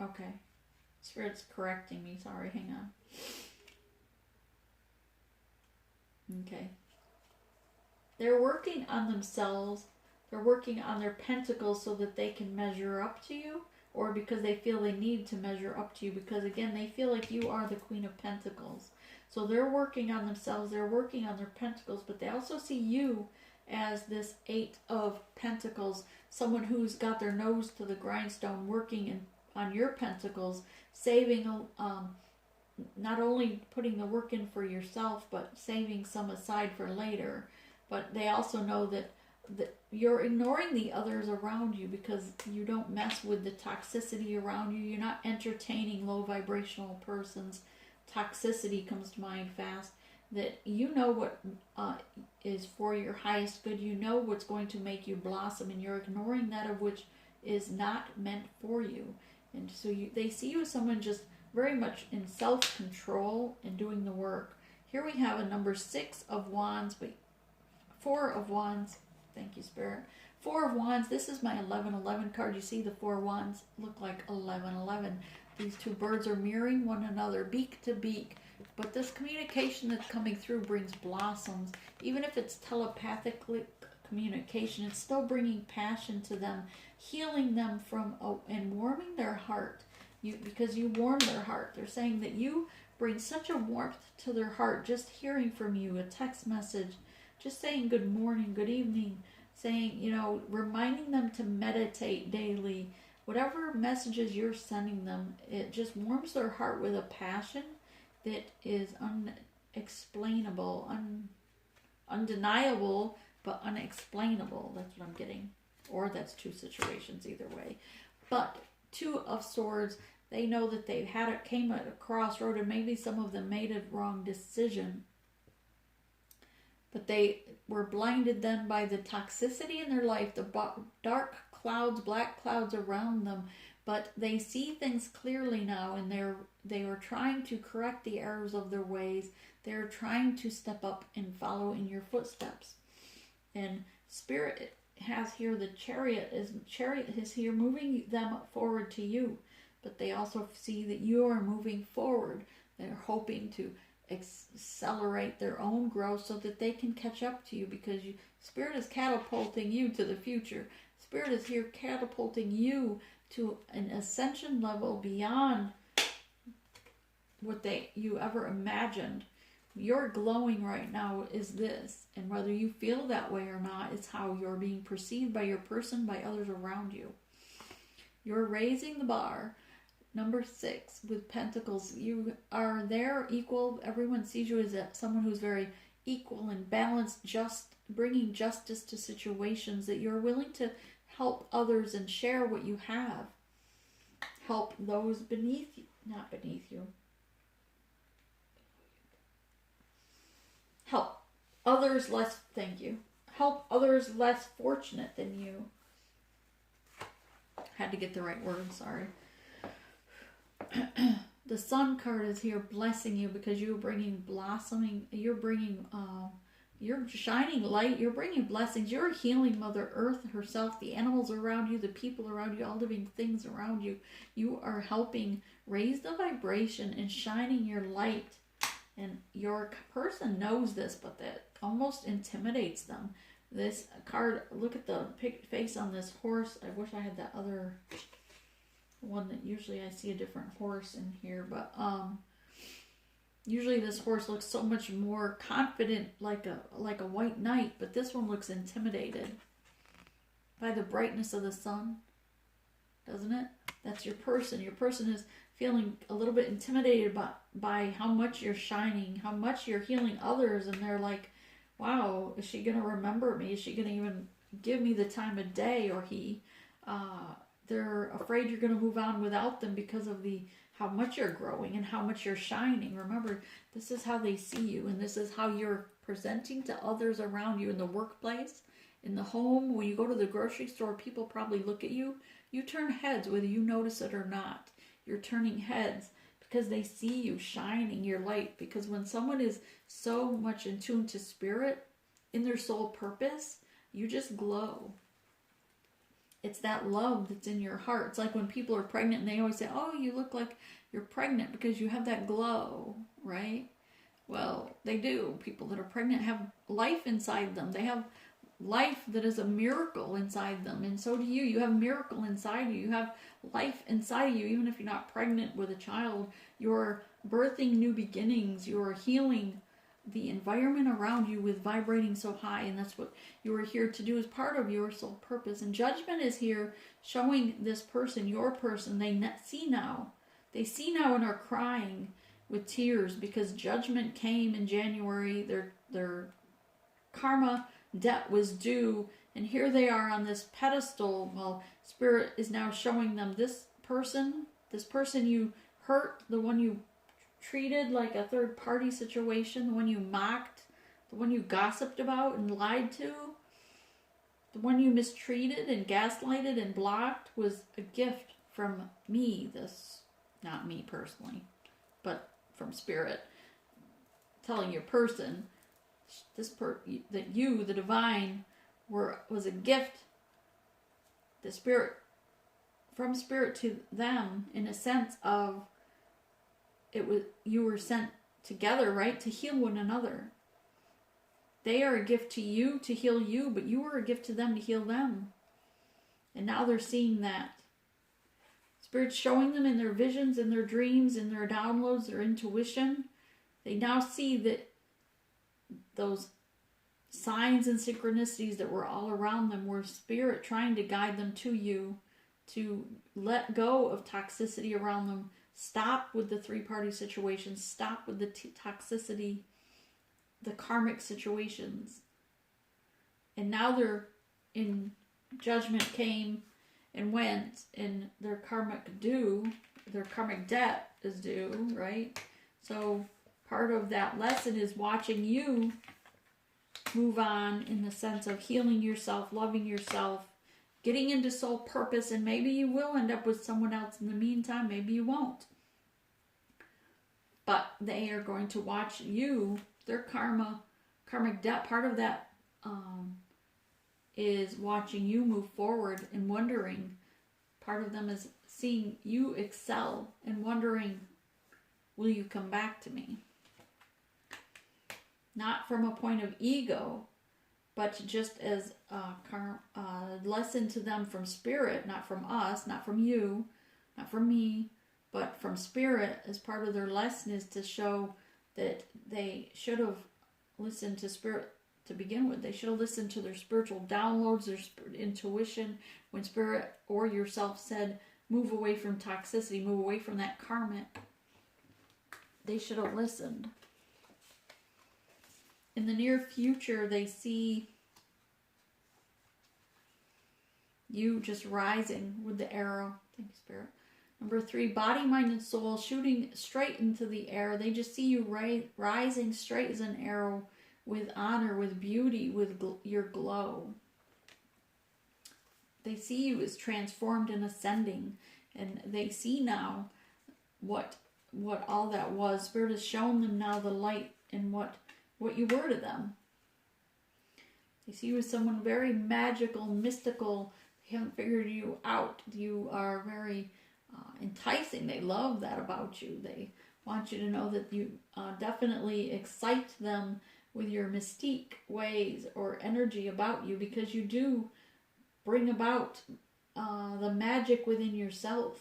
Okay. Spirit's correcting me, sorry, hang on. Okay. They're working on themselves. They're working on their pentacles so that they can measure up to you, or because they feel they need to measure up to you, because again, they feel like you are the Queen of Pentacles. So they're working on themselves. They're working on their pentacles, but they also see you as this 8 of Pentacles, someone who's got their nose to the grindstone, working on your pentacles, saving, not only putting the work in for yourself, but saving some aside for later. But they also know that you're ignoring the others around you because you don't mess with the toxicity around you. You're not entertaining low vibrational persons. Toxicity comes to mind fast. That you know what is for your highest good. You know what's going to make you blossom, and you're ignoring that of which is not meant for you. And so they see you as someone just very much in self-control and doing the work. Here we have a number 6 of Wands, but 4 of Wands. Thank you, Spirit. 4 of Wands. This is my 1111 card. You see the 4 Wands look like 1111. These two birds are mirroring one another, beak to beak. But this communication that's coming through brings blossoms. Even if it's telepathically communication, it's still bringing passion to them, healing them from and warming their heart. Because you warm their heart. They're saying that you bring such a warmth to their heart just hearing from you, a text message, just saying good morning, good evening, saying, reminding them to meditate daily. Whatever messages you're sending them, it just warms their heart with a passion that is unexplainable, undeniable, but unexplainable. That's what I'm getting. Or that's two situations, either way. But 2 of Swords, they know that they came at a crossroad, and maybe some of them made a wrong decision. But they were blinded then by the toxicity in their life, the dark clouds, black clouds around them. But they see things clearly now, and they are trying to correct the errors of their ways. They're trying to step up and follow in your footsteps. And Spirit has here the chariot is here moving them forward to you. But they also see that you are moving forward. They're hoping to accelerate their own growth so that they can catch up to you, because Spirit is catapulting you to the future. Spirit is here catapulting you to an ascension level beyond what you ever imagined. Your glowing right now is this, and whether you feel that way or not, it's how you're being perceived by your person, by others around you. You're raising the bar. Number 6 with Pentacles. You are there equal. Everyone sees you as someone who's very equal and balanced, just bringing justice to situations, that you're willing to help others and share what you have. Help those beneath you, not beneath you. Help others less, thank you. Help others less fortunate than you. Had to get the right word, sorry. The Sun card is here blessing you because you're bringing blossoming, you're shining light, you're bringing blessings, you're healing Mother Earth herself, the animals around you, the people around you, all living things around you. You are helping raise the vibration and shining your light. And your person knows this, but that almost intimidates them. This card, look at the face on this horse. I wish I had that other one that usually I see a different horse in here, but usually this horse looks so much more confident, like a white knight, but this one looks intimidated by the brightness of the sun, doesn't it? That's your person. Your person is feeling a little bit intimidated by how much you're shining, how much you're healing others, and they're like, wow, is she gonna remember me? Is she gonna even give me the time of day? Or they're afraid you're going to move on without them because of how much you're growing and how much you're shining. Remember, this is how they see you, and this is how you're presenting to others around you in the workplace, in the home. When you go to the grocery store, people probably look at you. You turn heads whether you notice it or not. You're turning heads because they see you shining your light. Because when someone is so much in tune to Spirit, in their soul purpose, you just glow. It's that love that's in your heart. It's like when people are pregnant and they always say, oh, you look like you're pregnant because you have that glow, right? Well, they do. People that are pregnant have life inside them. They have life that is a miracle inside them. And so do you. You have a miracle inside you. You have life inside you. Even if you're not pregnant with a child, you're birthing new beginnings. You're healing the environment around you with vibrating so high, and that's what you are here to do as part of your soul purpose. And Judgment is here showing this person, your person, they see now and are crying with tears because Judgment came in January. Their karma debt was due, And here they are on this pedestal. Well, Spirit is now showing them this person you hurt, the one you treated like a third party situation, the one you mocked, the one you gossiped about and lied to, the one you mistreated and gaslighted and blocked, was a gift from me. This, not me personally, but from Spirit, telling your person, that you, the divine, was a gift, the Spirit, from Spirit to them, in a sense of, you were sent together, right, to heal one another. They are a gift to you to heal you, but you were a gift to them to heal them. And now they're seeing that. Spirit's showing them in their visions, in their dreams, in their downloads, their intuition. They now see that those signs and synchronicities that were all around them were Spirit trying to guide them to you, to let go of toxicity around them. Stop with the three-party situations. Stop with the toxicity, the karmic situations. And now they're in judgment came and went, and their karmic debt is due, right? So part of that lesson is watching you move on in the sense of healing yourself, loving yourself, getting into soul purpose, and maybe you will end up with someone else in the meantime, maybe you won't. But they are going to watch you, their karmic debt, part of that is watching you move forward and wondering, part of them is seeing you excel and wondering, will you come back to me? Not from a point of ego, but just as a lesson to them from Spirit, not from us, not from you, not from me, but from Spirit, as part of their lesson is to show that they should have listened to Spirit to begin with. They should have listened to their spiritual downloads, their intuition, when Spirit or yourself said, move away from toxicity, move away from that karmic. They should have listened. In the near future, they see you just rising with the arrow. Thank you, Spirit. Number 3, body, mind, and soul, shooting straight into the air. They just see you rising straight as an arrow, with honor, with beauty, with your glow. They see you as transformed and ascending, and they see now what all that was. Spirit has shown them now the light and what you were to them. They see you as someone very magical, mystical. They haven't figured you out. You are very enticing. They love that about you. They want you to know that you definitely excite them with your mystique ways or energy about you, because you do bring about the magic within yourself.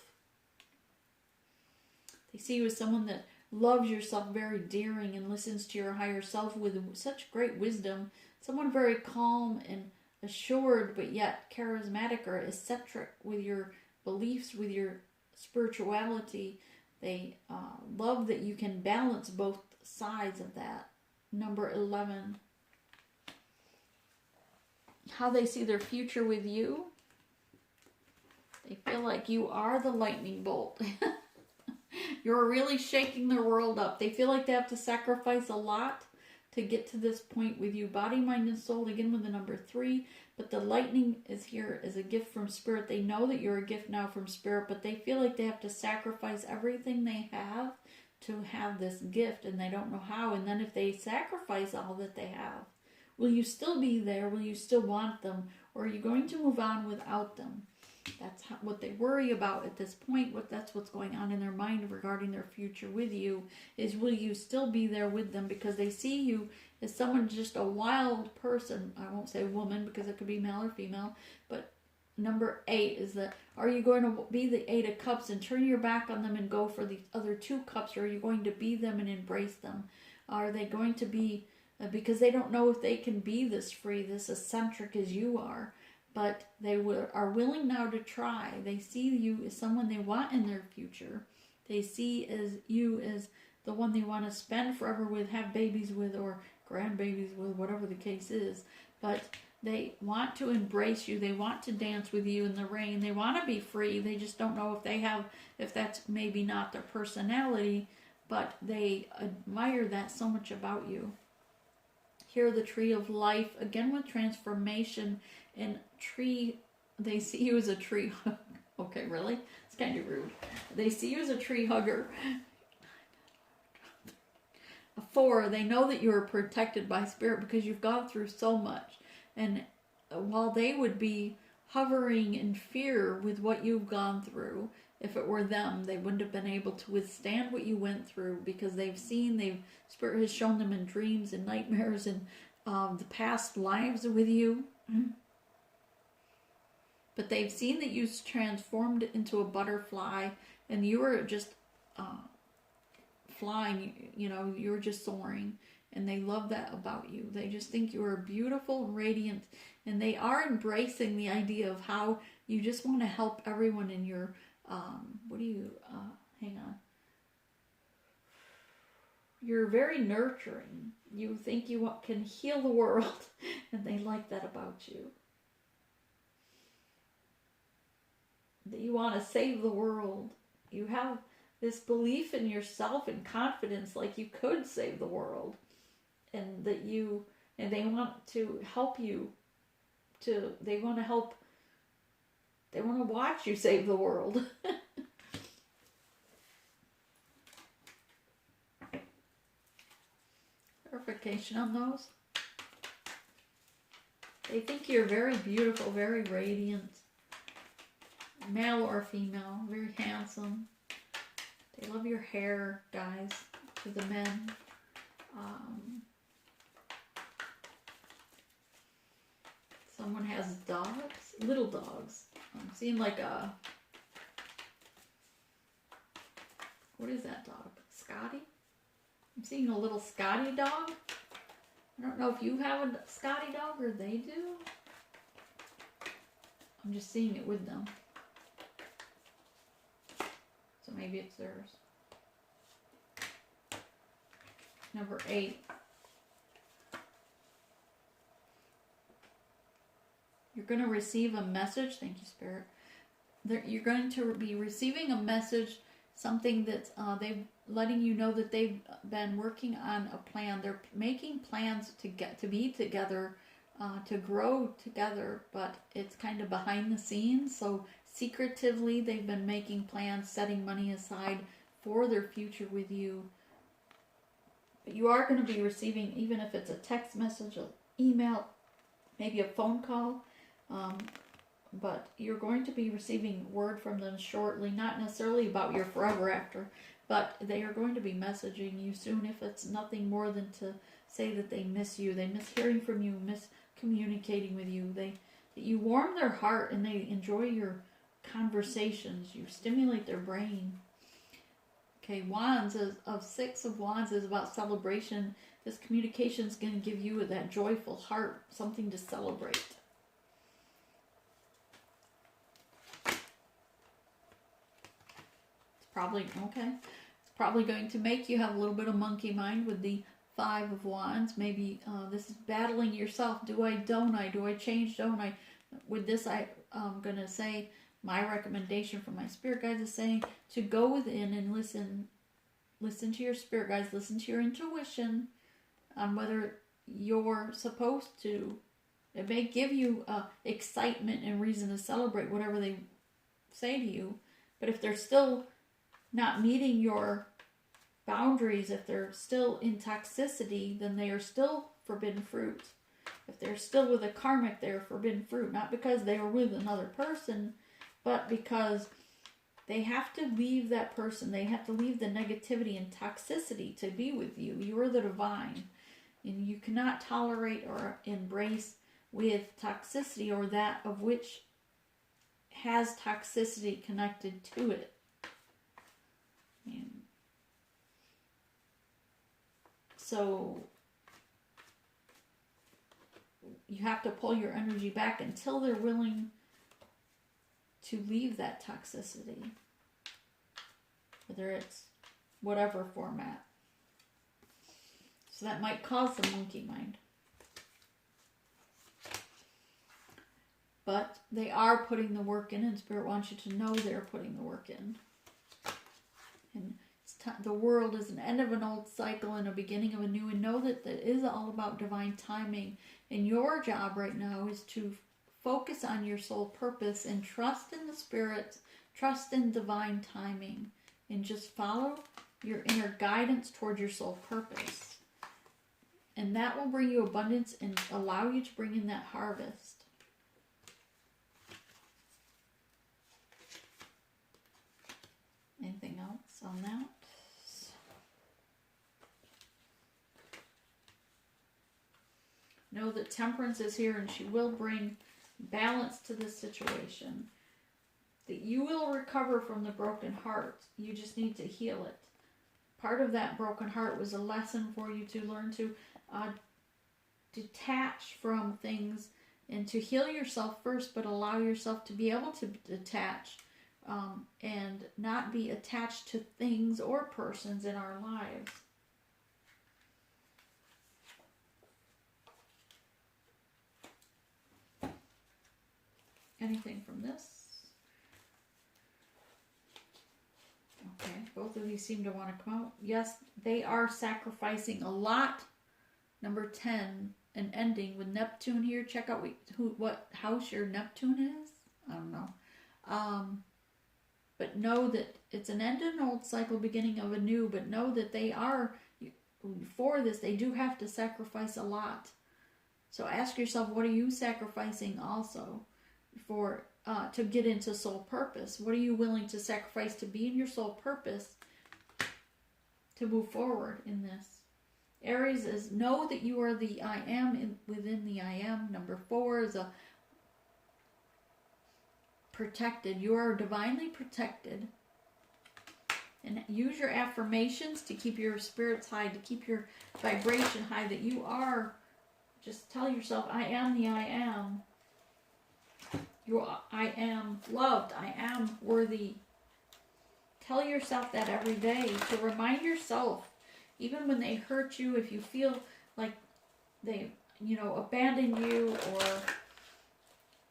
They see you as someone that loves yourself, very daring, and listens to your higher self with such great wisdom. Someone very calm and assured, but yet charismatic or eccentric with your beliefs, with your spirituality. They love that you can balance both sides of that. Number 11. How they see their future with you. They feel like you are the lightning bolt. You're really shaking the world up. They feel like they have to sacrifice a lot to get to this point with you. Body, mind, and soul, again with the number 3. But the lightning is here as a gift from Spirit. They know that you're a gift now from Spirit, but they feel like they have to sacrifice everything they have to have this gift, and they don't know how. And then if they sacrifice all that they have, will you still be there? Will you still want them? Or are you going to move on without them? That's what they worry about at this point. That's what's going on in their mind regarding their future with you, is will you still be there with them? Because they see you as someone, just a wild person. I won't say woman because it could be male or female. But number 8 is that, are you going to be the 8 of Cups and turn your back on them and go for the other 2 cups? Or are you going to be them and embrace them? Are they going to be, because they don't know if they can be this free, this eccentric as you are. But they are willing now to try. They see you as someone they want in their future. They see you as the one they want to spend forever with, have babies with, or grandbabies with, whatever the case is. But They want to embrace you. They want to dance with you in the rain. They want to be free. They just don't know if that's maybe not their personality, but they admire that so much about you. Here, the tree of life, again with transformation, and tree, they see you as a tree. Okay, really? It's kind of rude. They see you as a tree hugger. A 4, they know that you are protected by spirit because you've gone through so much. And while they would be hovering in fear with what you've gone through, if it were them, they wouldn't have been able to withstand what you went through, because spirit has shown them in dreams and nightmares and the past lives with you. But they've seen that you transformed into a butterfly, and you were just flying, you were just soaring. And they love that about you. They just think you are beautiful and radiant. And they are embracing the idea of how you just want to help everyone in your, hang on. You're very nurturing. You think you can heal the world. And they like that about you. That you want to save the world. You have this belief in yourself and confidence like you could save the world. And they want to help you they want to watch you save the world. Clarification on those. They think you're very beautiful, very radiant, male or female, very handsome. They love your hair, guys, to the men. Someone has dogs, little dogs. I'm seeing like what is that dog? Scotty? I'm seeing a little Scotty dog. I don't know if you have a Scotty dog or they do. I'm just seeing it with them. So maybe it's theirs. Number 8. You're going to receive a message. Thank you, Spirit. You're going to be receiving a message, something that they've letting you know that they've been working on a plan. They're making plans to be together, to grow together, but it's kind of behind the scenes. So secretively, they've been making plans, setting money aside for their future with you. But you are going to be receiving, even if it's a text message, an email, maybe a phone call. But you're going to be receiving word from them shortly, not necessarily about your forever after, but they are going to be messaging you soon, if it's nothing more than to say that they miss you. They miss hearing from you, miss communicating with you. That you warm their heart and they enjoy your conversations. You stimulate their brain. Okay, Wands of 6 of Wands is about celebration. This communication is going to give you that joyful heart, something to celebrate. It's probably going to make you have a little bit of monkey mind with the 5 of Wands. Maybe this is battling yourself. Don't I? Do I change? Don't I? With this, I'm going to say my recommendation from my spirit guides is saying to go within and listen. Listen to your spirit guides. Listen to your intuition on whether you're supposed to. It may give you excitement and reason to celebrate whatever they say to you. But if they're still not meeting your boundaries, if they're still in toxicity, then they are still forbidden fruit. If they're still with a karmic, they're forbidden fruit. Not because they are with another person, but because they have to leave that person. They have to leave the negativity and toxicity to be with you. You are the divine. And you cannot tolerate or embrace with toxicity or that of which has toxicity connected to it. So you have to pull your energy back until they're willing to leave that toxicity, whether it's whatever format. So that might cause some monkey mind. but they are putting the work in, and Spirit wants you to know they're putting the work in. And the world is an end of an old cycle and a beginning of a new, and know that it is all about divine timing. And your job right now is to focus on your soul purpose and trust in the Spirit, trust in divine timing, and just follow your inner guidance toward your soul purpose. And that will bring you abundance and allow you to bring in that harvest. Anything else on that? Know that Temperance is here, and she will bring balance to this situation. That you will recover from the broken heart. You just need to heal it. Part of that broken heart was a lesson for you to learn to detach from things and to heal yourself first, but allow yourself to be able to detach and not be attached to things or persons in our lives. Anything from this? Okay, both of you seem to want to come out. Yes, they are sacrificing a lot. Number 10, an ending with Neptune here. Check out what house your Neptune is. I don't know. But know that it's an end of an old cycle, beginning of a new. But know that they are, for this, they do have to sacrifice a lot. So ask yourself, what are you sacrificing also for to get into soul purpose? What are you willing to sacrifice to be in your soul purpose to move forward in this? Aries is know that you are the I am within the I am. Number 4 is a protected. You are divinely protected. And use your affirmations to keep your spirits high, to keep your vibration high, that you are, just tell yourself, I am the I am. I am loved. I am worthy. Tell yourself that every day to remind yourself, even when they hurt you, if you feel like they, abandon you, or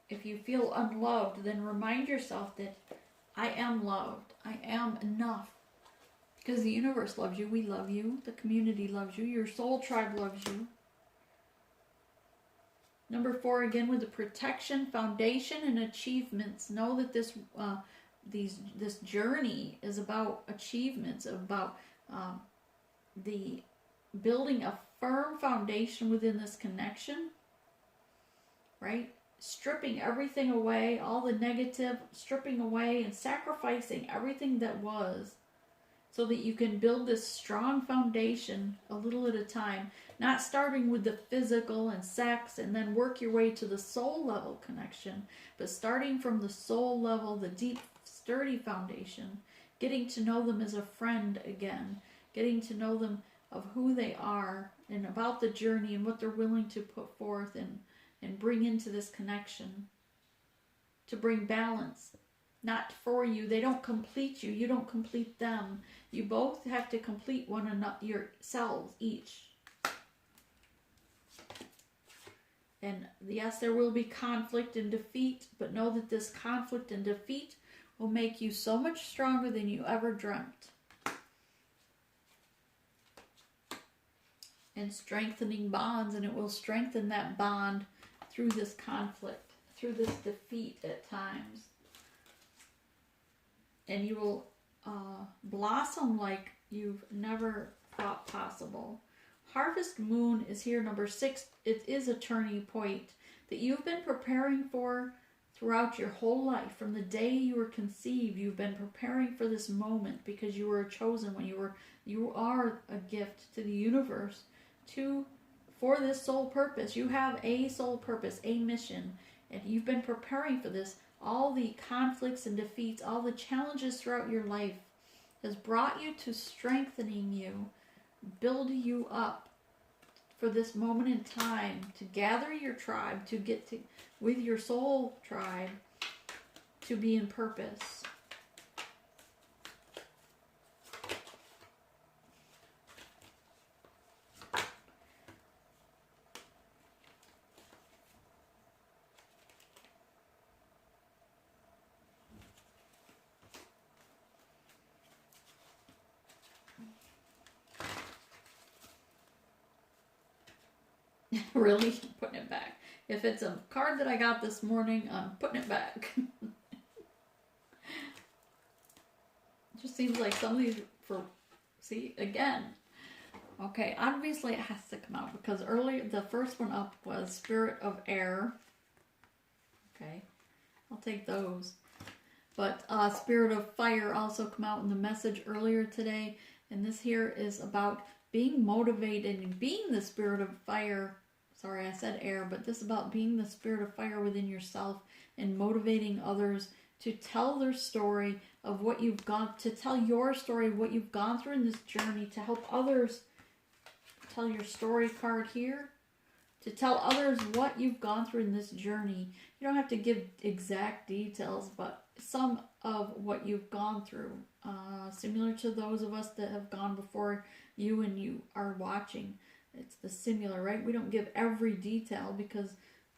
if you feel unloved, then remind yourself that I am loved. I am enough. Because the universe loves you. We love you. The community loves you. Your soul tribe loves you. Number 4, again, with the protection, foundation, and achievements. Know that this journey is about achievements, about the building a firm foundation within this connection, right? Stripping everything away, all the negative, stripping away and sacrificing everything that was, so that you can build this strong foundation a little at a time, not starting with the physical and sex and then work your way to the soul level connection, but starting from the soul level, the deep, sturdy foundation, getting to know them as a friend again, getting to know them of who they are and about the journey and what they're willing to put forth and bring into this connection, to bring balance. Not for you. They don't complete you. You don't complete them. You both have to complete one another, yourselves each. And yes, there will be conflict and defeat, but know that this conflict and defeat will make you so much stronger than you ever dreamt. And strengthening bonds, and it will strengthen that bond through this conflict, through this defeat at times. And you will blossom like you've never thought possible. Harvest Moon is here, number 6. It is a turning point that you've been preparing for throughout your whole life. From the day you were conceived, you've been preparing for this moment because you were chosen when you are a gift to the universe for this soul purpose. You have a soul purpose, a mission, and you've been preparing for this. All the conflicts and defeats, all the challenges throughout your life has brought you to strengthening you, build you up for this moment in time, to gather your tribe, to get to with your soul tribe, to be in purpose. Really? Putting it back. If it's a card that I got this morning, I'm putting it back. It just seems like some of these, see, again. Okay, obviously it has to come out because earlier, the first one up was Spirit of Air. Okay, I'll take those. But Spirit of Fire also come out in the message earlier today. And this here is about being motivated and being the Spirit of Fire. Sorry, I said air, but this is about being the Spirit of Fire within yourself and motivating others to tell their story of what you've gone, to tell your story of what you've gone through in this journey, to help others. Tell your story card here. To tell others what you've gone through in this journey. You don't have to give exact details, but some of what you've gone through. Similar to those of us that have gone before you and you are watching. It's the similar, right? We don't give every detail because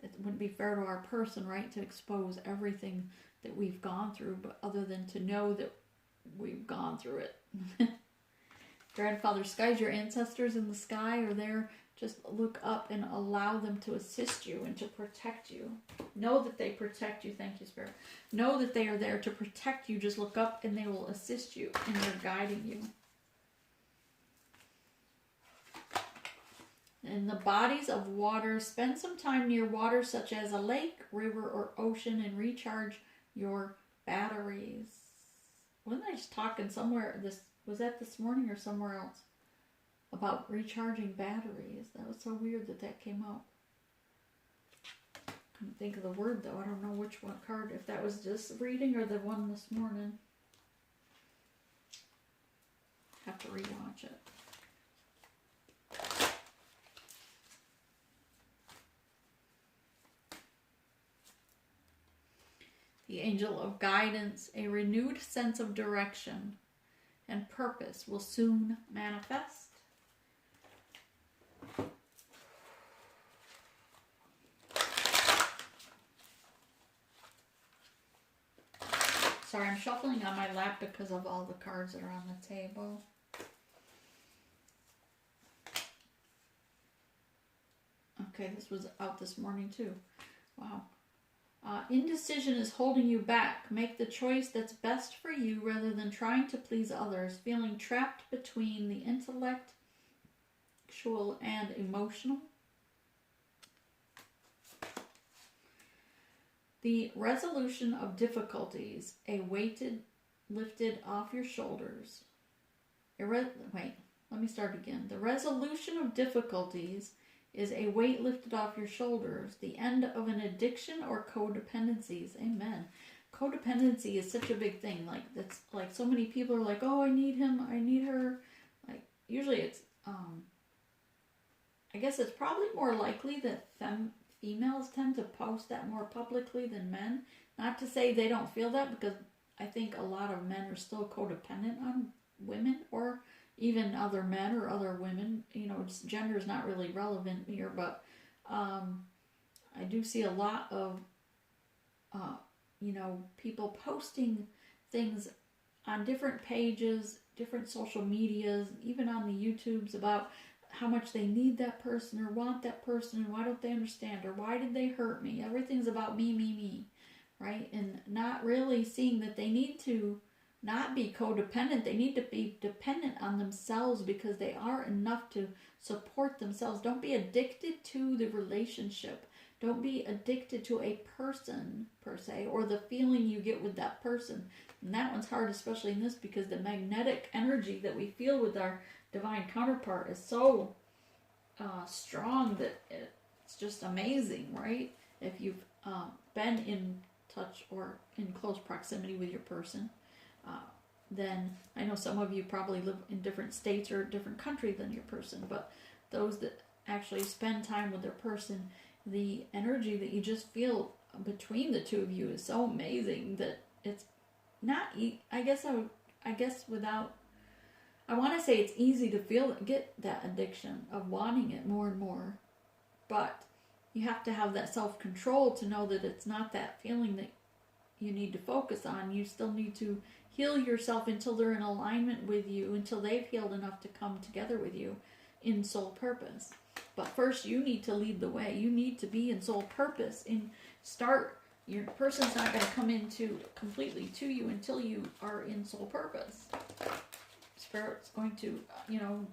it wouldn't be fair to our person, right? To expose everything that we've gone through, but other than to know that we've gone through it. Grandfather skies, your ancestors in the sky are there. Just look up and allow them to assist you and to protect you. Know that they protect you. Thank you, Spirit. Know that they are there to protect you. Just look up and they will assist you and they're guiding you. In the bodies of water, spend some time near water such as a lake, river, or ocean and recharge your batteries. Wasn't I just talking somewhere? Was that this morning or somewhere else? About recharging batteries. That was so weird that came out. Couldn't think of the word though. I don't know which one card, if that was this reading or the one this morning. Have to rewatch it. The angel of guidance, a renewed sense of direction and purpose will soon manifest. Sorry, I'm shuffling on my lap because of all the cards that are on the table. Okay, this was out this morning too. Wow. Indecision is holding you back. Make the choice that's best for you rather than trying to please others. Feeling trapped between the intellectual and emotional. The resolution of difficulties, a weight lifted off your shoulders. Wait, let me start again. The resolution of difficulties is a weight lifted off your shoulders. The end of an addiction or codependencies. Amen. Codependency is such a big thing. Like that's like so many people are like, oh, I need him, I need her. Like usually it's I guess it's probably more likely that females tend to post that more publicly than men. Not to say they don't feel that, because I think a lot of men are still codependent on women or even other men or other women. You know, gender is not really relevant here, but I do see a lot of, people posting things on different pages, different social medias, even on the YouTubes about how much they need that person or want that person and why don't they understand or why did they hurt me. Everything's about me, right? And not really seeing that they need to not be codependent. They need to be dependent on themselves because they are enough to support themselves. Don't be addicted to the relationship. Don't be addicted to a person per se or the feeling you get with that person. And that one's hard, especially in this, because the magnetic energy that we feel with our divine counterpart is so strong that it's just amazing, right? If you've been in touch or in close proximity with your person, then I know some of you probably live in different states or a different country than your person, but those that actually spend time with their person, the energy that you just feel between the two of you is so amazing that it's not, I want to say it's easy to get that addiction of wanting it more and more, but you have to have that self-control to know that it's not that feeling that you need to focus on. You still need to heal yourself until they're in alignment with you, until they've healed enough to come together with you. in soul purpose. But first, you need to lead the way. You need to be in soul purpose. Your person's not going to come into completely to you until you are in soul purpose. Spirit's going to,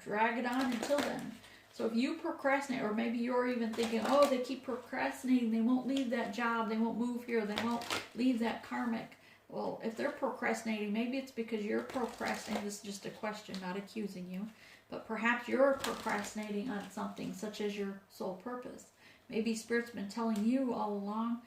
drag it on until then. So if you procrastinate, or maybe you're even thinking, oh, they keep procrastinating, they won't leave that job, they won't move here, they won't leave that karmic. Well, if they're procrastinating, maybe it's because you're procrastinating. This is just a question, not accusing you. But perhaps you're procrastinating on something, such as your soul purpose. Maybe Spirit's been telling you all along